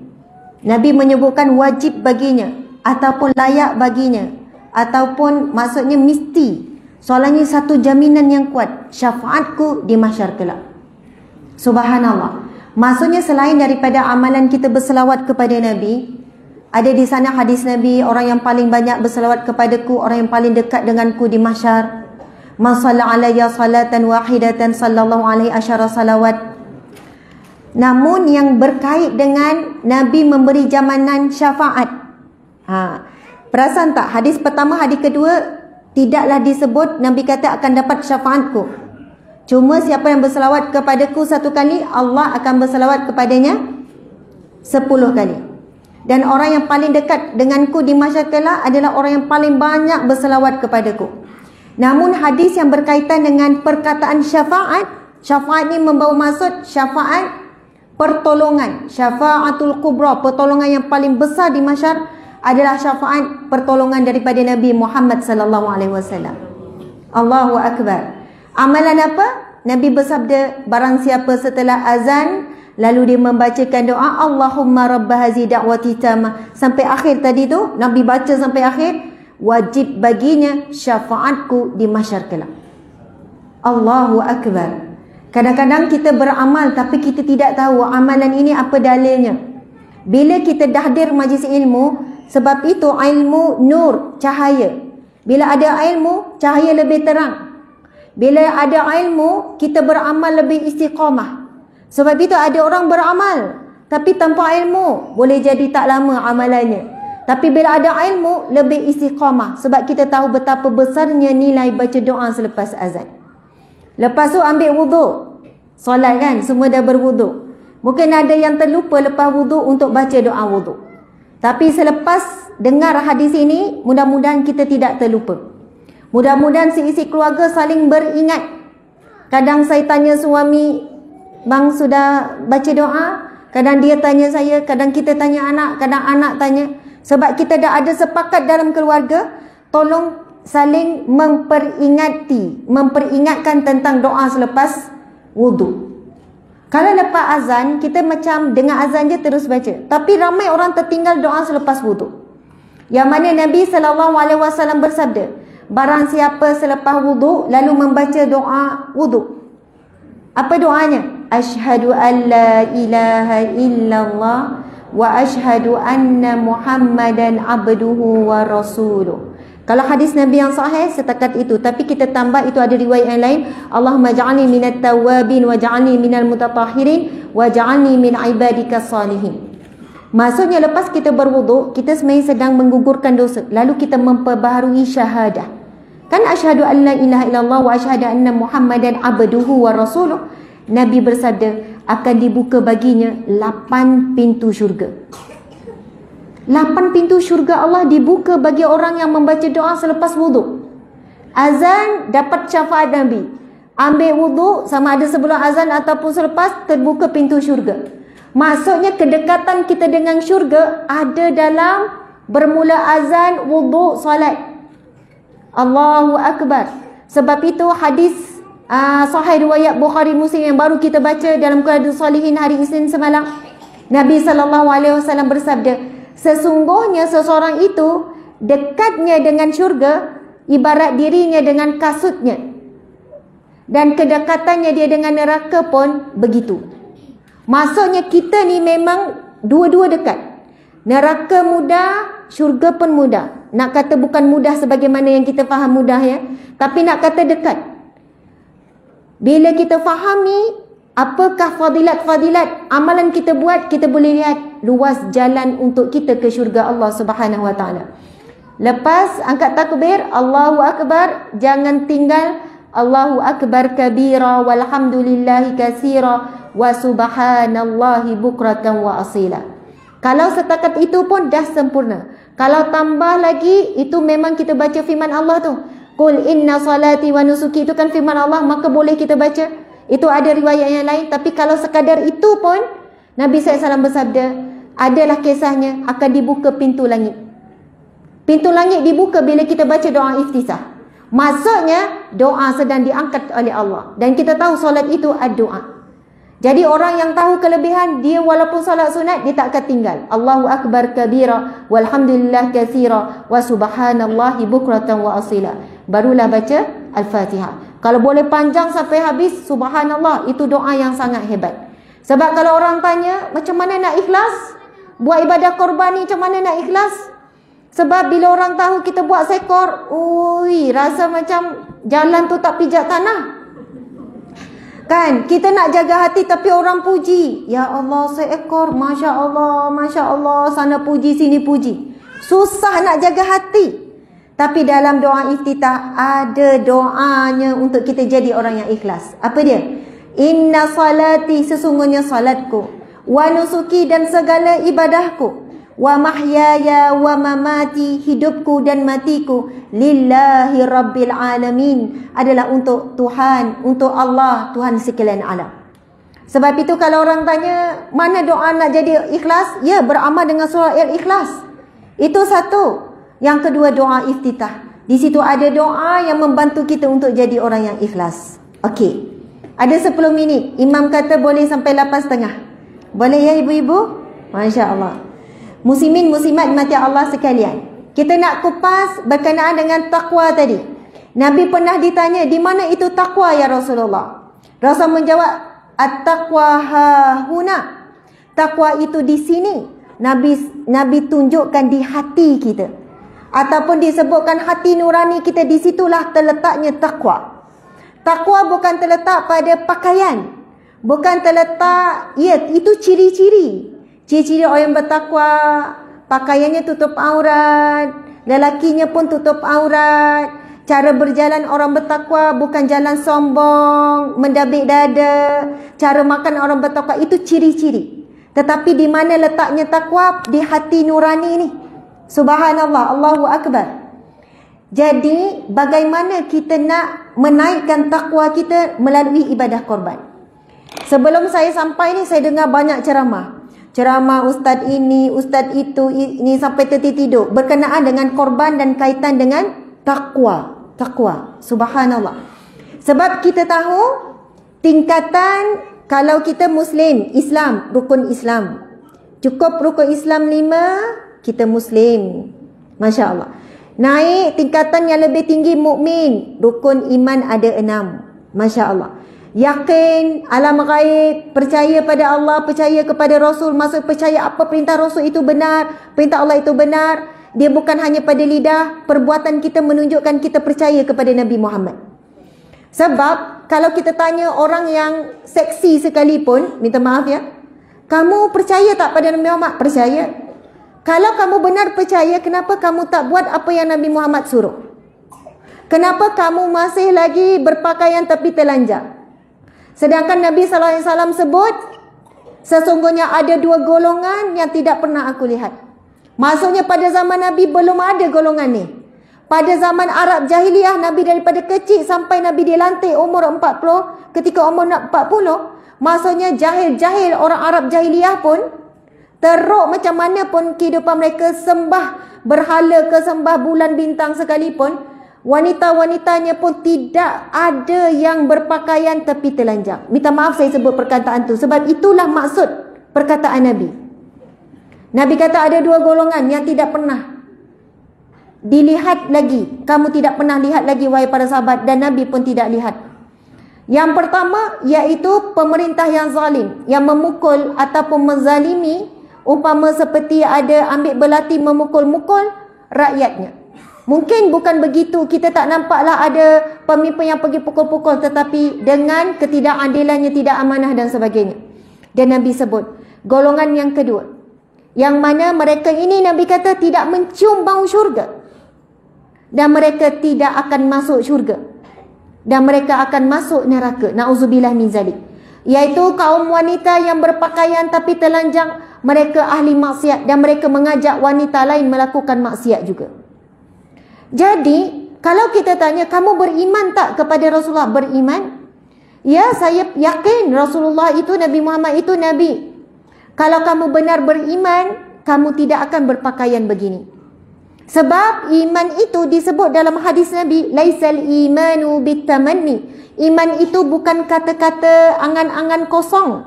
Speaker 2: Nabi menyebutkan wajib baginya ataupun layak baginya, ataupun maksudnya mesti, soalannya satu jaminan yang kuat, syafaatku di mahsyar kelak. Subhanallah. Maksudnya selain daripada amalan kita berselawat kepada Nabi, ada di sana hadis Nabi, orang yang paling banyak berselawat kepadaku, orang yang paling dekat denganku di mahsyar. Man shalla alayya salatan wahidatan sallallahu alaihi asyara salawat. Namun yang berkait dengan Nabi memberi jaminan syafaat. Perasan tak? Hadis pertama, hadis kedua tidaklah disebut Nabi kata akan dapat syafaatku. Cuma siapa yang berselawat kepadaku satu kali, Allah akan berselawat kepadanya 10 kali. Dan orang yang paling dekat denganku di mahsyar kelak adalah orang yang paling banyak berselawat kepadaku. Namun hadis yang berkaitan dengan perkataan syafaat, syafaat ni membawa maksud syafaat pertolongan, syafaatul kubra, pertolongan yang paling besar di mahsyar adalah syafaat pertolongan daripada Nabi Muhammad sallallahu alaihi wasallam. Allahu akbar. Amalan apa? Nabi bersabda, barang siapa setelah azan lalu dia membacakan doa Allahumma rabb hazi da'wati tamah sampai akhir tadi tu, Nabi baca sampai akhir, wajib baginya syafaatku di mahsyar kelak. Allahu akbar. Kadang-kadang kita beramal tapi kita tidak tahu amalan ini apa dalilnya. Bila kita dah hadir majlis ilmu, sebab itu ilmu nur, cahaya. Bila ada ilmu, cahaya lebih terang. Bila ada ilmu, kita beramal lebih istiqamah. Sebab itu ada orang beramal tapi tanpa ilmu, boleh jadi tak lama amalannya. Tapi bila ada ilmu, lebih istiqamah. Sebab kita tahu betapa besarnya nilai baca doa selepas azan. Lepas tu ambil wuduk, solat kan, semua dah berwuduk. Mungkin ada yang terlupa lepas wuduk untuk baca doa wuduk. Tapi selepas dengar hadis ini, mudah-mudahan kita tidak terlupa. Mudah-mudahan seisi keluarga saling beringat. Kadang saya tanya suami, bang sudah baca doa? Kadang dia tanya saya, kadang kita tanya anak, kadang anak tanya. Sebab kita dah ada sepakat dalam keluarga, tolong saling memperingatkan tentang doa selepas wuduk. Kalau lepas azan, kita macam dengar azan je terus baca. Tapi ramai orang tertinggal doa selepas wuduk. Yang mana Nabi SAW bersabda, barang siapa selepas wuduk lalu membaca doa wuduk. Apa doanya? Asyhadu an la ilaha illallah wa asyhadu anna Muhammadan abduhu wa rasuluh. Kalau hadis Nabi yang sahih setakat itu, tapi kita tambah itu ada riwayat yang lain, Allahumma ja'alni minat tawabin wa ja'alni minal mutatahhirin wa ja'alni min ibadikas salihin. Maksudnya lepas kita berwuduk, kita sebenarnya sedang menggugurkan dosa, lalu kita memperbaharui syahadah. Kan asyhadu an la ilaha illallah wa asyhadu anna Muhammadan abduhu wa rasuluh. Nabi bersabda akan dibuka baginya 8 pintu syurga. 8 pintu syurga Allah dibuka bagi orang yang membaca doa selepas wuduk. Azan dapat syafaat Nabi. Ambil wuduk sama ada sebelum azan ataupun selepas, terbuka pintu syurga. Maksudnya kedekatan kita dengan syurga ada dalam bermula azan, wuduk, solat. Allahu akbar. Sebab itu hadis sahih riwayat Bukhari Muslim yang baru kita baca dalam Riyadhus Shalihin hari Isnin semalam, Nabi SAW bersabda, sesungguhnya seseorang itu dekatnya dengan syurga ibarat dirinya dengan kasutnya, dan kedekatannya dia dengan neraka pun begitu. Maksudnya kita ni memang dua-dua dekat. Neraka mudah, syurga pun mudah. Nak kata bukan mudah sebagaimana yang kita faham mudah ya, tapi nak kata dekat. Bila kita fahami apakah fadilat-fadilat amalan kita buat, kita boleh lihat luas jalan untuk kita ke syurga Allah Subhanahu wa taala. Lepas angkat takbir, Allahu akbar, jangan tinggal Allahu akbar kabira walhamdulillahi katsira wa subhanallahi bukratan wa asila. Kalau setakat itu pun dah sempurna. Kalau tambah lagi, itu memang kita baca firman Allah tu. Qul inna salati wa nusuki, itu kan firman Allah, maka boleh kita baca. Itu ada riwayat yang lain. Tapi kalau sekadar itu pun, Nabi SAW bersabda, adalah kisahnya akan dibuka pintu langit. Pintu langit dibuka bila kita baca doa iftisah. Maksudnya doa sedang diangkat oleh Allah. Dan kita tahu solat itu ad-doa. Jadi orang yang tahu kelebihan, dia walaupun salat sunat, dia tak akan tinggal. Allahu Akbar kabira, walhamdulillah kathira, wa subhanallahi bukratan wa asila. Barulah baca Al-Fatihah. Kalau boleh panjang sampai habis, subhanallah, itu doa yang sangat hebat. Sebab kalau orang tanya, macam mana nak ikhlas? Buat ibadah korban ni macam mana nak ikhlas? Sebab bila orang tahu kita buat sekor, rasa macam jalan tu tak pijak tanah. Kan, kita nak jaga hati tapi orang puji. Ya Allah, seekor, Masya Allah, Masya Allah, sana puji, sini puji. Susah nak jaga hati. Tapi dalam doa iftitah, ada doanya untuk kita jadi orang yang ikhlas. Apa dia? Inna salati, sesungguhnya salatku, wa nusuki, dan segala ibadahku, wa mahyaya wa mamati, hidupku dan matiku, lillahi rabbil alamin, adalah untuk Tuhan, untuk Allah, Tuhan sekalian alam. Sebab itu kalau orang tanya mana doa nak jadi ikhlas, ya, beramal dengan surah Al-Ikhlas. Itu satu. Yang kedua, doa iftitah. Di situ ada doa yang membantu kita untuk jadi orang yang ikhlas. Okey, ada 10 minit. Imam kata boleh sampai 8.30. Boleh ya ibu-ibu? Masya Allah. Muslimin muslimat dimati Allah sekalian, kita nak kupas berkenaan dengan takwa tadi. Nabi pernah ditanya, di mana itu takwa ya Rasulullah? Rasul menjawab, at-taqwa hahuna. Takwa itu di sini. Nabi tunjukkan di hati kita, ataupun disebutkan hati nurani kita, di situlah terletaknya takwa. Takwa bukan terletak pada pakaian, bukan terletak, ya, itu ciri-ciri. Ciri-ciri orang yang bertakwa, pakaiannya tutup aurat, lelakinya pun tutup aurat. Cara berjalan orang bertakwa bukan jalan sombong, mendabik dada. Cara makan orang bertakwa, itu ciri-ciri. Tetapi di mana letaknya takwa? Di hati nurani ni. Subhanallah, Allahu Akbar. Jadi bagaimana kita nak menaikkan takwa kita? Melalui ibadah korban. Sebelum saya sampai ni, saya dengar banyak ceramah ustaz ini, ustaz itu, ini sampai tertidur berkenaan dengan korban dan kaitan dengan takwa. Subhanallah. Sebab kita tahu tingkatan, kalau kita Muslim, Islam, rukun Islam, cukup rukun Islam 5, kita Muslim, Masya Allah. Naik tingkatan yang lebih tinggi, mukmin, rukun iman ada 6, Masya Allah. Yakin alam ghaib, percaya pada Allah, percaya kepada Rasul, maksud percaya apa perintah Rasul itu benar, perintah Allah itu benar. Dia bukan hanya pada lidah, perbuatan kita menunjukkan kita percaya kepada Nabi Muhammad. Sebab kalau kita tanya orang yang seksi sekalipun, minta maaf ya, kamu percaya tak pada Nabi Muhammad? Percaya. Kalau kamu benar percaya, kenapa kamu tak buat apa yang Nabi Muhammad suruh? Kenapa kamu masih lagi berpakaian tapi telanjang? Sedangkan Nabi SAW sebut, sesungguhnya ada 2 golongan yang tidak pernah aku lihat. Maksudnya pada zaman Nabi belum ada golongan ni. Pada zaman Arab Jahiliyah, Nabi daripada kecil sampai Nabi dilantik umur 40, ketika umur 40, maksudnya jahil-jahil orang Arab Jahiliyah pun, teruk macam mana pun kehidupan mereka, sembah berhala ke sembah bulan bintang sekalipun, wanita-wanitanya pun tidak ada yang berpakaian tepi telanjang. Minta maaf saya sebut perkataan tu, sebab itulah maksud perkataan Nabi. Nabi kata ada 2 golongan yang tidak pernah dilihat lagi. Kamu tidak pernah lihat lagi wahai para sahabat, dan Nabi pun tidak lihat. Yang pertama iaitu pemerintah yang zalim, yang memukul ataupun menzalimi, umpama seperti ada ambil belati memukul-mukul rakyatnya. Mungkin bukan begitu, kita tak nampaklah ada pemimpin yang pergi pukul-pukul, tetapi dengan ketidakadilannya, tidak amanah dan sebagainya. Dan Nabi sebut golongan yang kedua, yang mana mereka ini Nabi kata tidak mencium bau syurga, dan mereka tidak akan masuk syurga, dan mereka akan masuk neraka. Na'udzubillah min zalik. Iaitu kaum wanita yang berpakaian tapi telanjang, mereka ahli maksiat, dan mereka mengajak wanita lain melakukan maksiat juga. Jadi kalau kita tanya, kamu beriman tak kepada Rasulullah? Beriman. Ya, saya yakin Rasulullah itu, Nabi Muhammad itu Nabi. Kalau kamu benar beriman, kamu tidak akan berpakaian begini. Sebab iman itu disebut dalam hadis Nabi, laisal imanu bitamanni. Iman itu bukan kata-kata angan-angan kosong.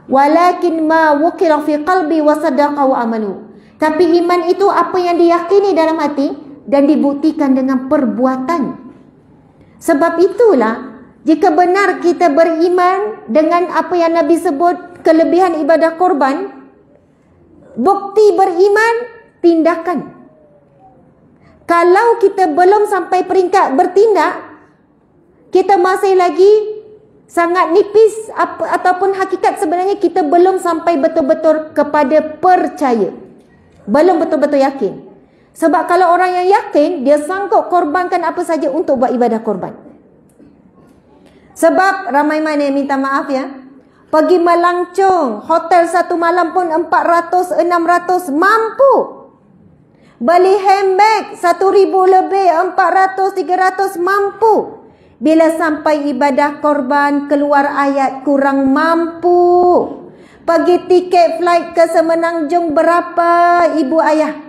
Speaker 2: Walakin ma wukila fi qalbi wa sadaqa wa amalu. Tapi iman itu apa yang diyakini dalam hati dan dibuktikan dengan perbuatan. Sebab itulah, jika benar kita beriman dengan apa yang Nabi sebut kelebihan ibadah korban, bukti beriman, tindakan. Kalau kita belum sampai peringkat bertindak, kita masih lagi sangat nipis ataupun hakikat sebenarnya kita belum sampai betul-betul kepada percaya. Belum betul-betul yakin. Sebab kalau orang yang yakin, dia sanggup korbankan apa saja untuk buat ibadah korban. Sebab ramai mana yang minta maaf ya, pergi melancong, hotel satu malam pun 400, 600 mampu. Beli handbag 1,000 lebih, 400, 300 mampu. Bila sampai ibadah korban, keluar ayat kurang mampu. Pergi tiket flight ke Semenanjung berapa ibu ayah?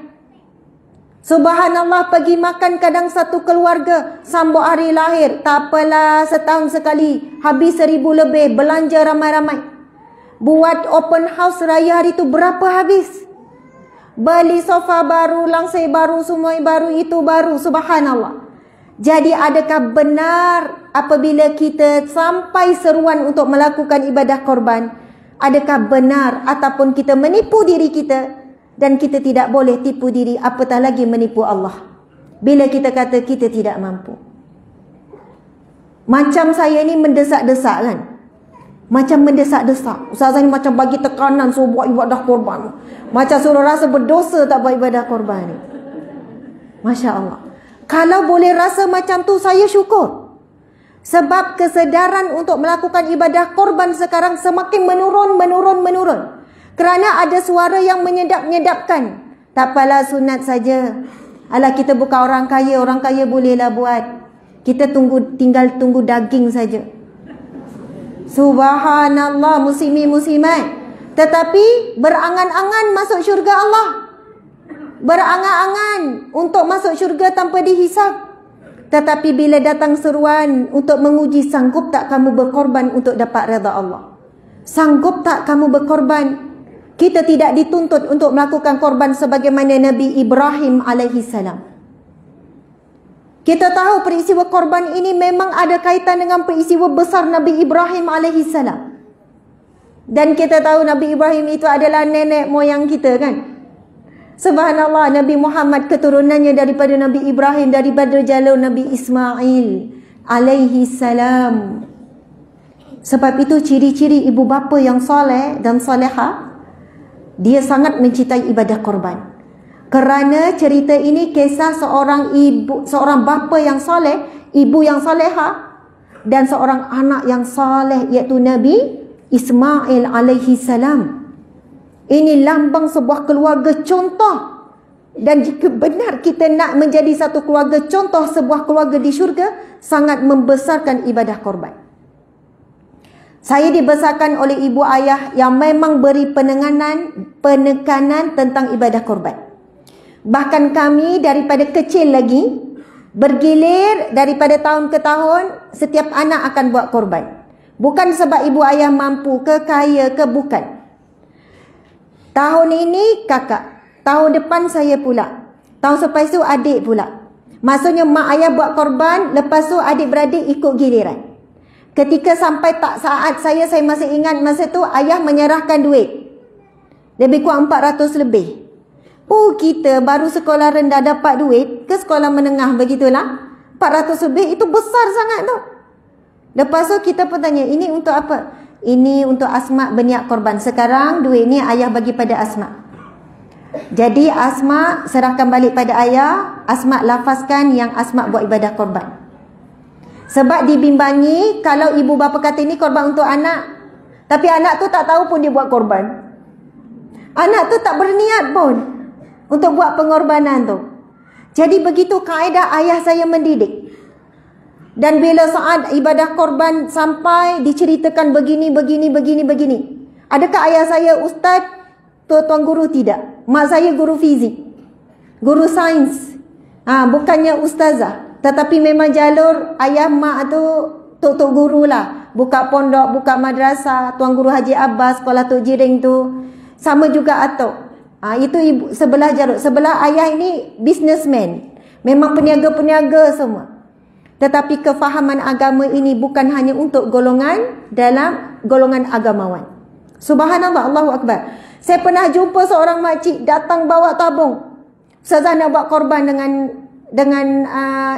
Speaker 2: Subhanallah, pergi makan kadang satu keluarga, sambut hari lahir. Tak apalah, setahun sekali, habis 1,000 lebih, belanja ramai-ramai. Buat open house raya hari tu berapa habis? Beli sofa baru, langsir baru, semua baru, itu baru. Subhanallah. Jadi adakah benar apabila kita sampai seruan untuk melakukan ibadah korban? Adakah benar ataupun kita menipu diri kita? Dan kita tidak boleh tipu diri, apatah lagi menipu Allah bila kita kata kita tidak mampu. Macam saya ni mendesak-desak kan, macam mendesak-desak. Ustazah ni macam bagi tekanan suruh buat ibadah korban, macam suruh rasa berdosa tak buat ibadah korban ni. Masya Allah. Kalau boleh rasa macam tu, saya syukur. Sebab kesedaran untuk melakukan ibadah korban sekarang semakin menurun. Kerana ada suara yang menyedap-nyedapkan. Tak apalah, sunat saja. Alah, kita bukan orang kaya bolehlah buat. Kita tinggal tunggu daging saja. Subhanallah, muslimin-muslimat. Tetapi berangan-angan masuk syurga Allah. Berangan-angan untuk masuk syurga tanpa dihisap. Tetapi bila datang seruan untuk menguji, sanggup tak kamu berkorban untuk dapat redha Allah? Sanggup tak kamu berkorban? Kita tidak dituntut untuk melakukan korban sebagaimana Nabi Ibrahim alaihissalam. Kita tahu peristiwa korban ini memang ada kaitan dengan peristiwa besar Nabi Ibrahim alaihissalam. Dan kita tahu Nabi Ibrahim itu adalah nenek moyang kita kan. Subhanallah, Nabi Muhammad keturunannya daripada Nabi Ibrahim, daripada jalur Nabi Ismail alaihissalam. Sebab itu ciri-ciri ibu bapa yang soleh dan soleha, dia sangat mencintai ibadah korban. Kerana cerita ini kisah seorang bapa yang soleh, ibu yang soleha, dan seorang anak yang soleh, iaitu Nabi Ismail alaihi salam. Ini lambang sebuah keluarga contoh. Dan jika benar kita nak menjadi satu keluarga contoh, sebuah keluarga di syurga, sangat membesarkan ibadah korban. Saya dibesarkan oleh ibu ayah yang memang beri penekanan tentang ibadah korban. Bahkan kami daripada kecil lagi, bergilir daripada tahun ke tahun, setiap anak akan buat korban. Bukan sebab ibu ayah mampu ke, kaya ke, bukan. Tahun ini kakak, tahun depan saya pula, tahun selepas itu adik pula. Maksudnya mak ayah buat korban, lepas tu adik-beradik ikut giliran. Ketika sampai saat saya masih ingat masa tu ayah menyerahkan duit. Lebih kurang 400 lebih. Kita baru sekolah rendah dapat duit ke sekolah menengah begitulah. 400 lebih itu besar sangat tu. Lepas tu kita pun tanya, ini untuk apa? Ini untuk Asma berniat korban. Sekarang duit ni ayah bagi pada Asma. Jadi Asma serahkan balik pada ayah. Asma lafazkan yang Asma buat ibadah korban. Sebab dibimbangi kalau ibu bapa kata ini korban untuk anak, tapi anak tu tak tahu pun dia buat korban. Anak tu tak berniat pun untuk buat pengorbanan tu. Jadi begitu kaedah ayah saya mendidik. Dan bila saat ibadah korban sampai diceritakan begini. Adakah ayah saya ustaz, tuan guru? Tidak. Mak saya guru fizik. guru sains. Bukannya ustazah, tetapi memang jalur ayah mak tu tok guru lah. Buka pondok, buka madrasah, Tuan Guru Haji Abbas, sekolah Tok Jiring tu. Sama juga atok. Itu ibu sebelah jalur. Sebelah ayah ini businessman. Memang peniaga-peniaga semua. Tetapi kefahaman agama ini bukan hanya untuk golongan dalam golongan agamawan. Subhanallah, Allahu Akbar. Saya pernah jumpa seorang makcik datang bawa tabung. Ustazah nak buat korban dengan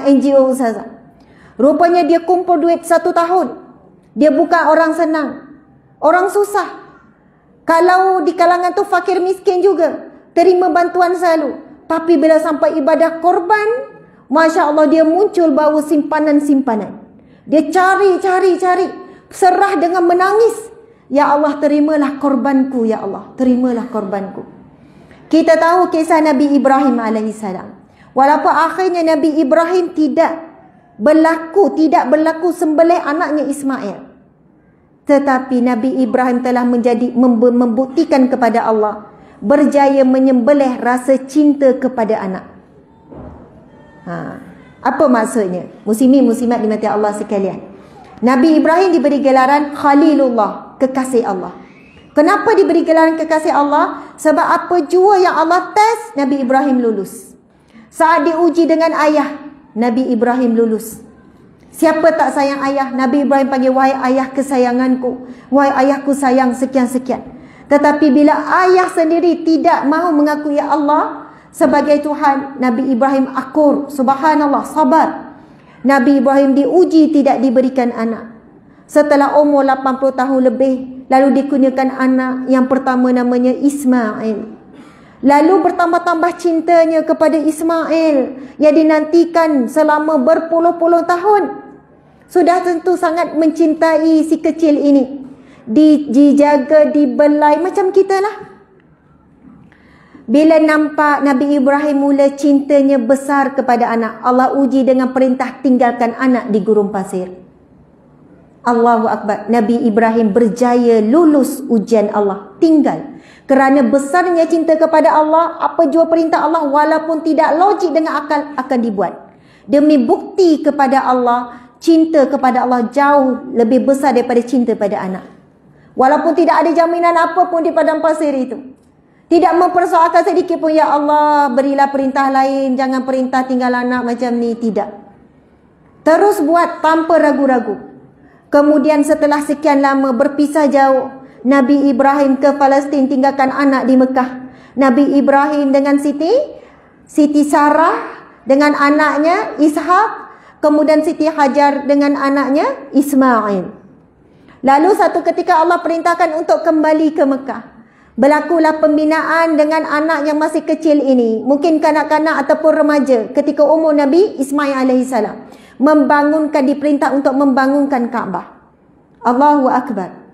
Speaker 2: NGO Ustazah. Rupanya dia kumpul duit 1 tahun. Dia bukan orang senang. Orang susah. Kalau di kalangan tu fakir miskin juga. Terima bantuan selalu. Tapi bila sampai ibadah korban, Masya Allah, dia muncul bau simpanan-simpanan. Dia cari. Serah dengan menangis. Ya Allah, terimalah korbanku, Ya Allah. Terimalah korbanku. Kita tahu kisah Nabi Ibrahim AS. Walaupun akhirnya Nabi Ibrahim tidak berlaku sembelih anaknya Ismail. Tetapi Nabi Ibrahim telah membuktikan kepada Allah. Berjaya menyembelih rasa cinta kepada anak. Apa maksudnya? Muslimin muslimat dimati Allah sekalian. Nabi Ibrahim diberi gelaran Khalilullah, kekasih Allah. Kenapa diberi gelaran kekasih Allah? Sebab apa jua yang Allah tes, Nabi Ibrahim lulus. Saat diuji dengan ayah, Nabi Ibrahim lulus. Siapa tak sayang ayah? Nabi Ibrahim panggil, wahai ayah kesayanganku, wahai ayahku sayang sekian-sekian. Tetapi bila ayah sendiri tidak mahu mengakui Allah sebagai Tuhan, Nabi Ibrahim akur. Subhanallah, sabar. Nabi Ibrahim diuji tidak diberikan anak. Setelah umur 80 tahun lebih, lalu dikurniakan anak yang pertama namanya Ismail. Lalu bertambah-tambah cintanya kepada Ismail yang dinantikan selama berpuluh-puluh tahun. Sudah tentu sangat mencintai si kecil ini. Dijaga, dibelai macam kita lah. Bila nampak Nabi Ibrahim mula cintanya besar kepada anak, Allah uji dengan perintah tinggalkan anak di gurun pasir. Allahu Akbar. Nabi Ibrahim berjaya lulus ujian Allah. Tinggal. Kerana besarnya cinta kepada Allah, apa jua perintah Allah walaupun tidak logik dengan akal akan dibuat. Demi bukti kepada Allah, cinta kepada Allah jauh lebih besar daripada cinta pada anak. Walaupun tidak ada jaminan apa pun di padang pasir itu. Tidak mempersoalkan sedikit pun, ya Allah berilah perintah lain, jangan perintah tinggal anak macam ni. Tidak. Terus buat tanpa ragu-ragu. Kemudian setelah sekian lama berpisah jauh, Nabi Ibrahim ke Palestin tinggalkan anak di Mekah. Nabi Ibrahim dengan Siti Sarah dengan anaknya Ishak, kemudian Siti Hajar dengan anaknya Ismail. Lalu satu ketika Allah perintahkan untuk kembali ke Mekah. Berlakulah pembinaan dengan anak yang masih kecil ini, mungkin kanak-kanak ataupun remaja ketika umur Nabi Ismail alaihissalam. Diperintah untuk membangunkan Kaabah. Allahu Akbar.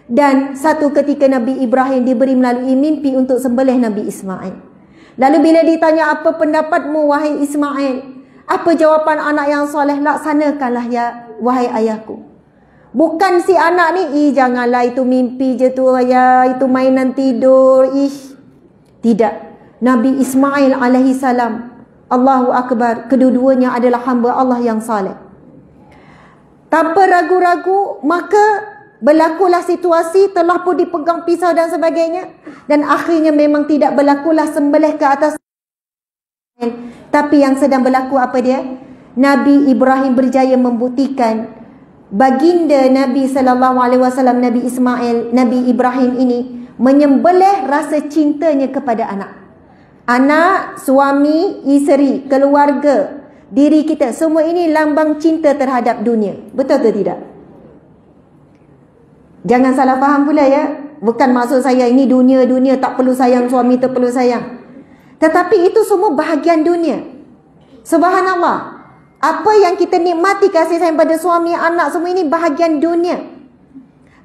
Speaker 2: Dan satu ketika Nabi Ibrahim diberi melalui mimpi untuk sembelih Nabi Ismail. Lalu bila ditanya, apa pendapatmu wahai Ismail? Apa jawapan anak yang soleh? Laksanakanlah ya wahai ayahku. Bukan si anak ni, janganlah itu mimpi je tu ayah, itu mainan tidur, Tidak. Nabi Ismail alaihissalam, Allahu Akbar, kedua-duanya adalah hamba Allah yang saleh. Tanpa ragu-ragu, maka berlakulah situasi, telah pun dipegang pisau dan sebagainya. Dan akhirnya memang tidak berlakulah sembelih ke atas. Tapi yang sedang berlaku apa dia? Nabi Ibrahim berjaya membuktikan baginda Nabi SAW, Nabi Ismail, Nabi Ibrahim ini menyembelih rasa cintanya kepada anak. Anak, suami, isteri, keluarga, diri kita, semua ini lambang cinta terhadap dunia. Betul atau tidak? Jangan salah faham pula ya. Bukan maksud saya ini dunia tak perlu sayang, suami tak perlu sayang. Tetapi itu semua bahagian dunia. Subhanallah. Apa yang kita nikmati kasih sayang pada suami, anak, semua ini bahagian dunia.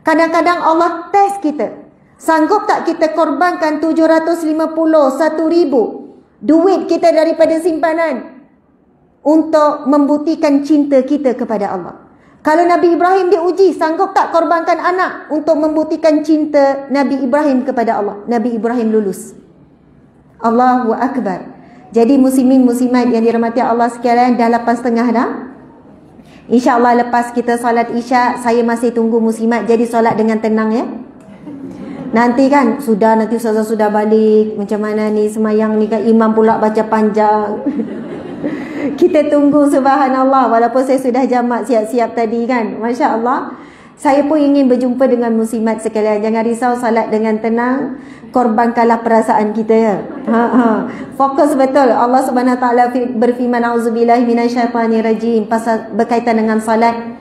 Speaker 2: Kadang-kadang Allah test kita. Sanggup tak kita korbankan 751,000 duit kita daripada simpanan untuk membuktikan cinta kita kepada Allah? Kalau Nabi Ibrahim diuji, sanggup tak korbankan anak untuk membuktikan cinta Nabi Ibrahim kepada Allah? Nabi Ibrahim lulus. Allahu Akbar. Jadi muslimin muslimat yang dirahmati Allah sekalian, dah 8.30 dah. InsyaAllah lepas kita solat isyak, saya masih tunggu muslimat jadi solat dengan tenang ya. Nanti kan nanti ustazah sudah balik, macam mana ni semayang ni kan, imam pula baca panjang. Kita tunggu, subhanallah. Walaupun saya sudah jamak siap-siap tadi kan, Masya Allah. Saya pun ingin berjumpa dengan muslimat sekalian. Jangan risau, salat dengan tenang, korbankanlah perasaan kita ya. Fokus betul. Allah Subhanahu Wa Taala berfirman, auzubillahi minasyaitanirrajim, pasal berkaitan dengan salat.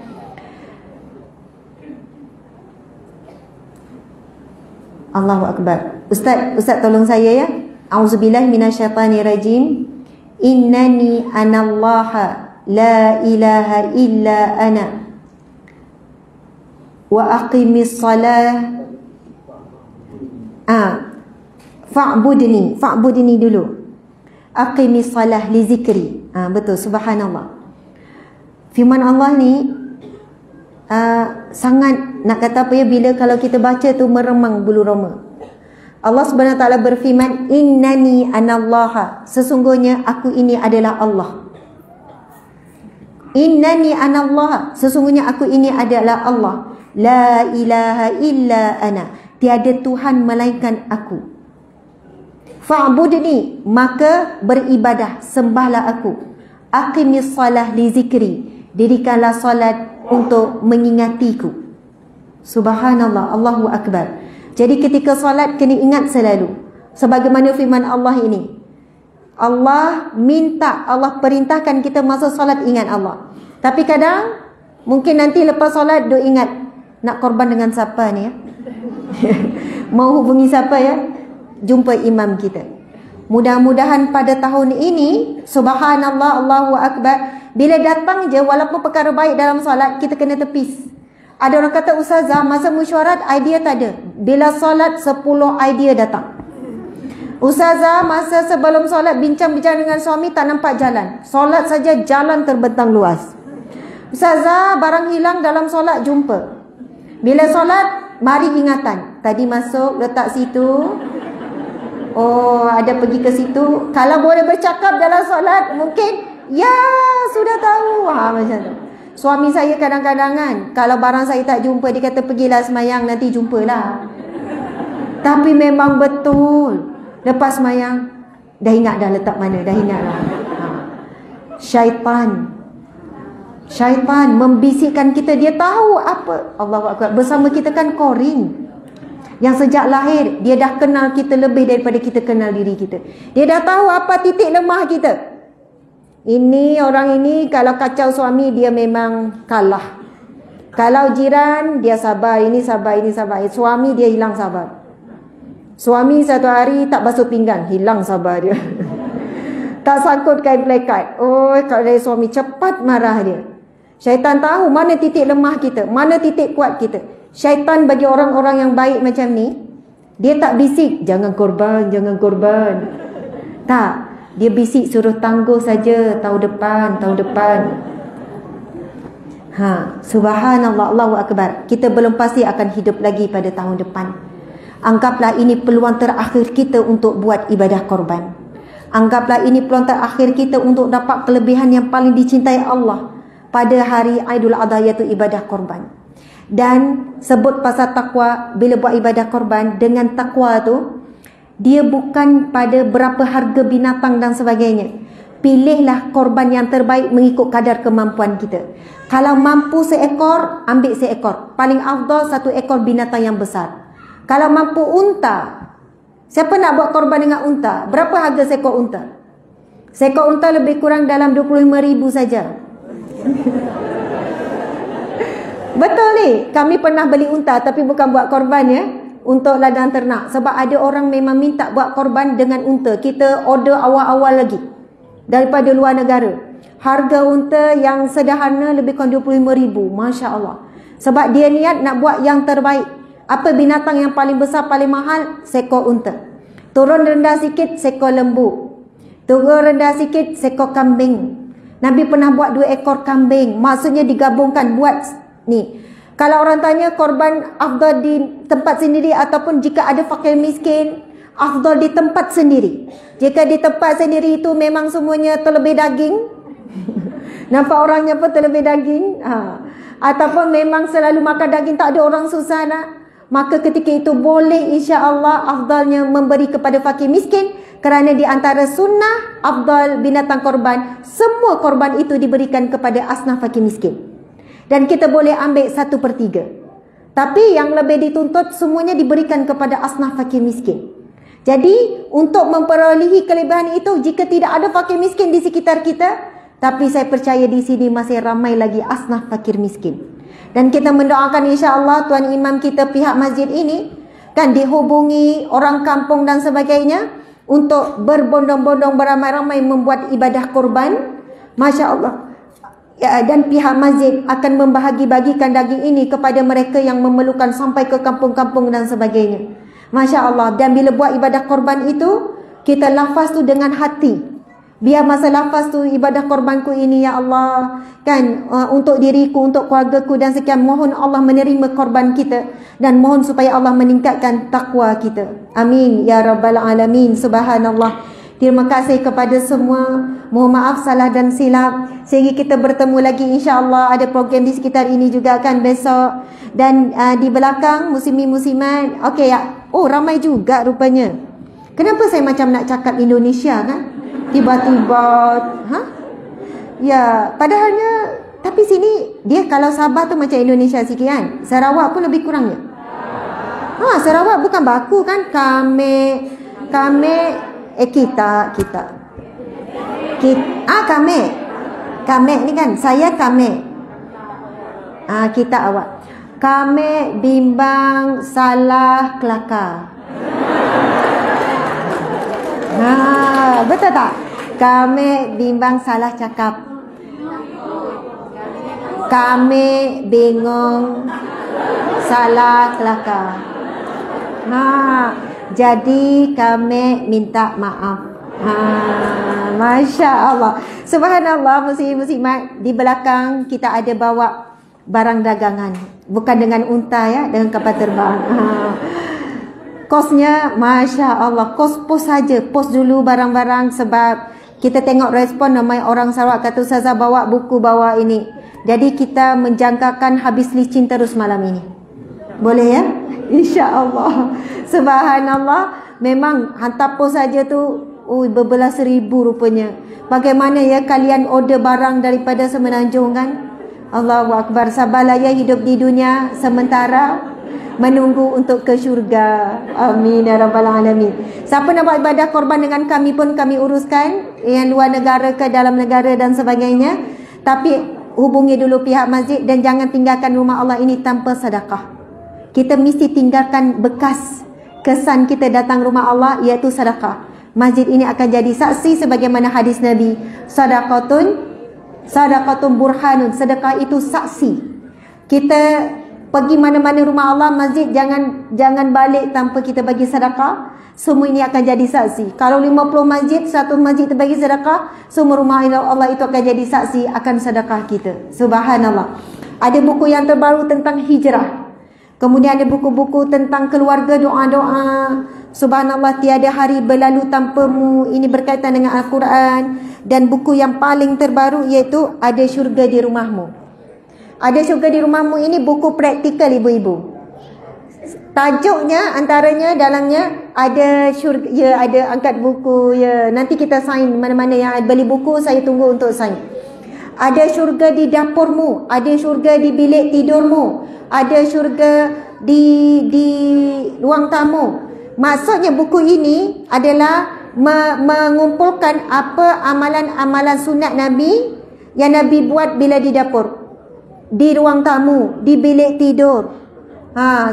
Speaker 2: Allahu Akbar. Ustaz tolong saya ya. Auzubillahi minasyaitanirrajim. Innani anallaha la ilaha illa ana. Wa aqimis salah. Fa'budni dulu. Aqimis salah li zikri. Betul, subhanallah. Firman Allah ni sangat, nak kata apa ya, bila kalau kita baca tu meremang bulu roma. Allah Subhanahu Wa Taala berfirman, innani anallaha, sesungguhnya aku ini adalah Allah. Innani anallaha, sesungguhnya aku ini adalah Allah. La ilaha illa ana, tiada Tuhan melainkan aku. Fa'budni, maka beribadah, sembahlah aku. Aqimis salah li zikri, dirikanlah salat untuk mengingatiku. Subhanallah, Allahu Akbar. Jadi ketika solat kena ingat selalu, sebagaimana firman Allah ini. Allah minta, Allah perintahkan kita masa solat ingat Allah. Tapi kadang mungkin nanti lepas solat duk ingat nak korban dengan siapa ni ya. Mau hubungi siapa ya? Jumpa imam kita. Mudah-mudahan pada tahun ini, subhanallah, Allahu Akbar, bila datang je walaupun perkara baik dalam solat, kita kena tepis. Ada orang kata, ustazah, masa mesyuarat idea tak ada. Bila solat 10 idea datang. Ustazah, masa sebelum solat bincang-bincang dengan suami tak nampak jalan. Solat saja jalan terbentang luas. Ustazah, barang hilang dalam solat jumpa. Bila solat, mari ingatan. Tadi masuk, letak situ. Oh, ada pergi ke situ. Kalau boleh bercakap dalam solat, mungkin, ya, sudah tahu. Macam tu. Suami saya kadang-kadang kan, kalau barang saya tak jumpa, dia kata pergilah semayang, nanti jumpalah. Tapi memang betul, lepas semayang dah ingat dah letak mana, dah ingat dah. Syaitan membisikkan kita, dia tahu apa. Allahu Akbar. Bersama kita kan korin, yang sejak lahir dia dah kenal kita lebih daripada kita kenal diri kita. Dia dah tahu apa titik lemah kita. Ini orang ini kalau kacau suami dia memang kalah. Kalau jiran dia sabar, ini sabar, ini sabar. Suami dia hilang sabar. Suami satu hari tak basuh pinggan, hilang sabar dia. Tak sangkut kain plekat. Oh, kalau dari suami cepat marah dia. Syaitan tahu mana titik lemah kita, mana titik kuat kita. Syaitan bagi orang-orang yang baik macam ni, dia tak bisik jangan korban, jangan korban. Tak. Dia bisik suruh tangguh saja tahun depan. Subhanallah, Allahu Akbar. Kita belum pasti akan hidup lagi pada tahun depan. Anggaplah ini peluang terakhir kita untuk buat ibadah korban. Anggaplah ini peluang terakhir kita untuk dapat kelebihan yang paling dicintai Allah pada hari Aidul Adha, iaitu ibadah korban. Dan sebut pasal takwa, bila buat ibadah korban, dengan takwa tu dia bukan pada berapa harga binatang dan sebagainya. Pilihlah korban yang terbaik mengikut kadar kemampuan kita. Kalau mampu seekor, ambil seekor. Paling afdal 1 ekor binatang yang besar. Kalau mampu unta, siapa nak buat korban dengan unta? Berapa harga seekor unta? Seekor unta lebih kurang dalam 25,000 saja. Betul ni, kami pernah beli unta tapi bukan buat korban ya, untuk ladang ternak. Sebab ada orang memang minta buat korban dengan unta. Kita order awal-awal lagi daripada luar negara. Harga unta yang sederhana lebih kurang 25,000. Masya Allah. Sebab dia niat nak buat yang terbaik. Apa binatang yang paling besar, paling mahal? Seekor unta. Turun rendah sikit, seekor lembu. Turun rendah sikit, seekor kambing. Nabi pernah buat 2 ekor kambing. Maksudnya digabungkan buat ni. Kalau orang tanya korban afdal di tempat sendiri ataupun jika ada fakir miskin, afdal di tempat sendiri. Jika di tempat sendiri itu memang semuanya terlebih daging, nampak orangnya pun terlebih daging, ataupun memang selalu makan daging, tak ada orang susah nak, maka ketika itu boleh insya-Allah afdalnya memberi kepada fakir miskin, kerana di antara sunnah afdal binatang korban, semua korban itu diberikan kepada asnaf fakir miskin. Dan kita boleh ambil 1/3. Tapi yang lebih dituntut semuanya diberikan kepada asnaf fakir miskin. Jadi untuk memperolehi kelebihan itu, jika tidak ada fakir miskin di sekitar kita, tapi saya percaya di sini masih ramai lagi asnaf fakir miskin. Dan kita mendoakan insya-Allah tuan imam kita pihak masjid ini kan dihubungi orang kampung dan sebagainya untuk berbondong-bondong beramai-ramai membuat ibadah korban. Masya-Allah. Ya, dan pihak masjid akan membahagi-bagikan daging ini kepada mereka yang memerlukan sampai ke kampung-kampung dan sebagainya. Masya Allah. Dan bila buat ibadah korban itu, kita lafaz tu dengan hati. Biar masa lafaz tu, ibadah korbanku ini ya Allah, kan, untuk diriku, untuk keluargaku dan sekian, mohon Allah menerima korban kita dan mohon supaya Allah meningkatkan takwa kita. Amin ya rabbal alamin. Subhanallah. Terima kasih kepada semua. Mohon maaf salah dan silap. Sehingga kita bertemu lagi insya-Allah. Ada program di sekitar ini juga kan besok. Dan di belakang muslimin-muslimat. Okey ya. Oh, ramai juga rupanya. Kenapa saya macam nak cakap Indonesia kan? Tiba-tiba ya, padahalnya tapi sini dia kalau Sabah tu macam Indonesia sikit kan. Sarawak pun lebih kurangnya. Sarawak bukan baku kan. Kami kita kami ni kan, saya kami, kita awak, kami bimbang salah kelakar. Betul tak? Kami bimbang salah cakap, kami bingung salah kelakar. Jadi kami minta maaf. Masya Allah. Subhanallah, muslim-muslimat. Di belakang kita ada bawa barang dagangan. Bukan dengan unta ya, dengan kapal terbang. Kosnya Masya Allah. Kos saja. Pos dulu barang-barang sebab kita tengok respon ramai orang Sarawak kata Ustazah bawa buku, bawa ini. Jadi kita menjangkakan habis licin terus malam ini. Boleh ya? InsyaAllah. Subhanallah. Memang hantar pos saja tu berbelas ribu rupanya. Bagaimana ya kalian order barang daripada Semenanjung kan? Allahu Akbar. Sabarlah ya hidup di dunia sementara, menunggu untuk ke syurga. Amin ya rabbal alamin. Siapa nak buat ibadah korban dengan kami pun kami uruskan, yang luar negara ke dalam negara dan sebagainya. Tapi hubungi dulu pihak masjid dan jangan tinggalkan rumah Allah ini tanpa sedekah. Kita mesti tinggalkan bekas kesan kita datang rumah Allah, iaitu sedekah. Masjid ini akan jadi saksi sebagaimana hadis Nabi, sadaqatun burhanun. Sedekah itu saksi. Kita pergi mana-mana rumah Allah, masjid, jangan balik tanpa kita bagi sedekah. Semua ini akan jadi saksi. Kalau 50 masjid, 1 masjid terbagi sedekah, semua rumah Allah itu akan jadi saksi akan sedekah kita. Subhanallah. Ada buku yang terbaru tentang hijrah. Kemudian ada buku-buku tentang keluarga, doa-doa. Subhanallah, tiada hari berlalu tanpamu. Ini berkaitan dengan Al-Quran. Dan buku yang paling terbaru iaitu Ada Syurga di Rumahmu. Ada Syurga di Rumahmu ini buku praktikal ibu-ibu. Tajuknya antaranya dalamnya ada syurga, ya, ada angkat buku, ya. Nanti kita sign mana-mana yang beli buku, saya tunggu untuk sign. Ada syurga di dapurmu, ada syurga di bilik tidurmu, ada syurga di ruang tamu. Maksudnya buku ini adalah mengumpulkan apa amalan-amalan sunat Nabi yang Nabi buat bila di dapur, di ruang tamu, di bilik tidur.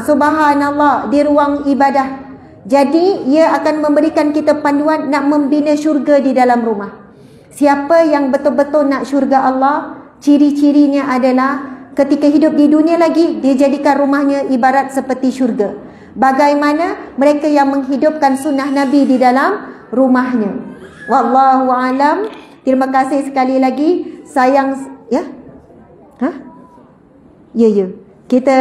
Speaker 2: Subhanallah, di ruang ibadah. Jadi ia akan memberikan kita panduan nak membina syurga di dalam rumah. Siapa yang betul-betul nak syurga Allah, ciri-cirinya adalah ketika hidup di dunia lagi, dia jadikan rumahnya ibarat seperti syurga. Bagaimana mereka yang menghidupkan sunnah Nabi di dalam rumahnya. Wallahu alam. Terima kasih sekali lagi. Sayang, ya? Ya. Kita,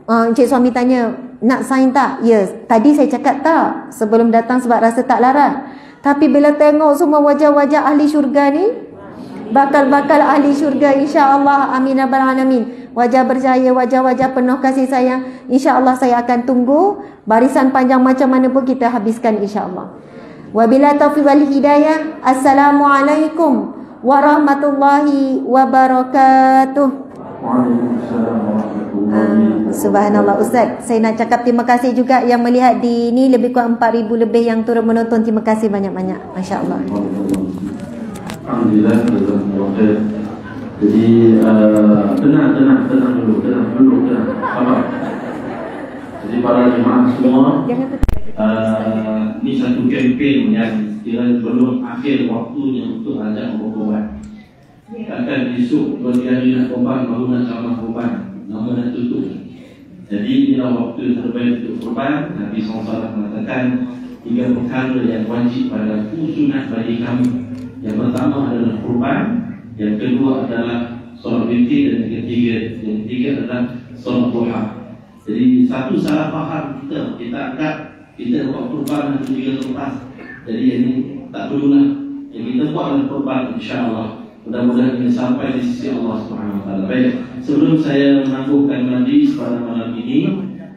Speaker 2: Encik suami tanya, nak sign tak? Ya, tadi saya cakap tak sebelum datang sebab rasa tak larat. Tapi bila tengok semua wajah-wajah ahli syurga ni, bakal-bakal ahli syurga insya-Allah, amin ya rabbal alamin. Wajah bercahaya, wajah-wajah penuh kasih sayang. Insya-Allah saya akan tunggu. Barisan panjang macam mana pun kita habiskan insya-Allah. Wabillahi taufiq wal hidayah. Assalamualaikum warahmatullahi wabarakatuh.
Speaker 1: Waalaikumsalam warahmatullahi.
Speaker 2: Subhanallah Ustaz, saya nak cakap terima kasih juga yang melihat di ni, lebih kurang 4,000 lebih yang turut menonton. Terima kasih banyak-banyak, masya-Allah.
Speaker 1: Alhamdulillah, jazakumullah khair. Jadi tenang dulu. Sabar. Jadi para jemaah semua, ini satu kempen yang kira belum akhir waktunya untuk ajak berkorban. Akan esok 2 hari nak korban, baru nak ceramah korban, nama nak tutup. Jadi inilah waktu yang terbaik untuk korban. Nabi SAW mengatakan 3 perkara yang wajib pada sunat bagi kami. Yang pertama adalah korban, yang kedua adalah solat witir, dan yang ketiga adalah solat duha. Jadi satu salah faham kita anggap kita buat korban nanti 3 lepas. Jadi ini tak perlulah. Yang kita buat adalah korban, insya-Allah. Mudah-mudahan ini sampai di sisi Allah Subhanahu Wa Taala. Baik, sebelum saya menangguhkan majlis pada malam ini,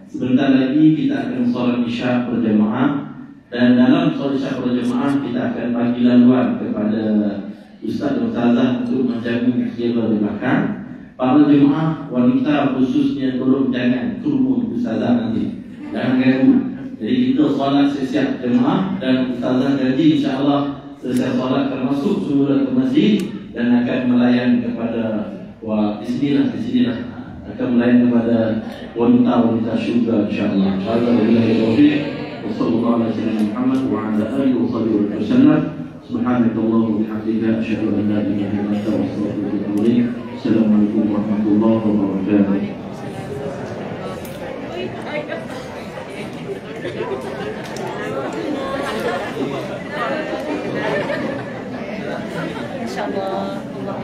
Speaker 1: sebentar lagi kita akan solat Isya berjamaah, dan dalam solat Isya berjamaah kita akan bagi laluan kepada Ustaz dan Ustazah untuk menjaga kira di belakang. Para jemaah wanita khususnya tolong jangan turun Ustazah nanti, jangan ganggu. Jadi kita solat sesiap jemaah dan Ustazah janji insya-Allah selesai solat akan masuk semula ke masjid dan akan melayan kepada di sinilah akan melayan kepada wanita-wanita syurga insya-Allah. Wabillahi taufiq. Wassallallahu alaihi Muhammad wa ala alihi wasallam. Subhanallah wa bihamdika asyhadu an la ilaha illa anta astaghfiruka wa atubu ilaik. Assalamualaikum warahmatullahi wabarakatuh.
Speaker 2: Insyaallah. Allah.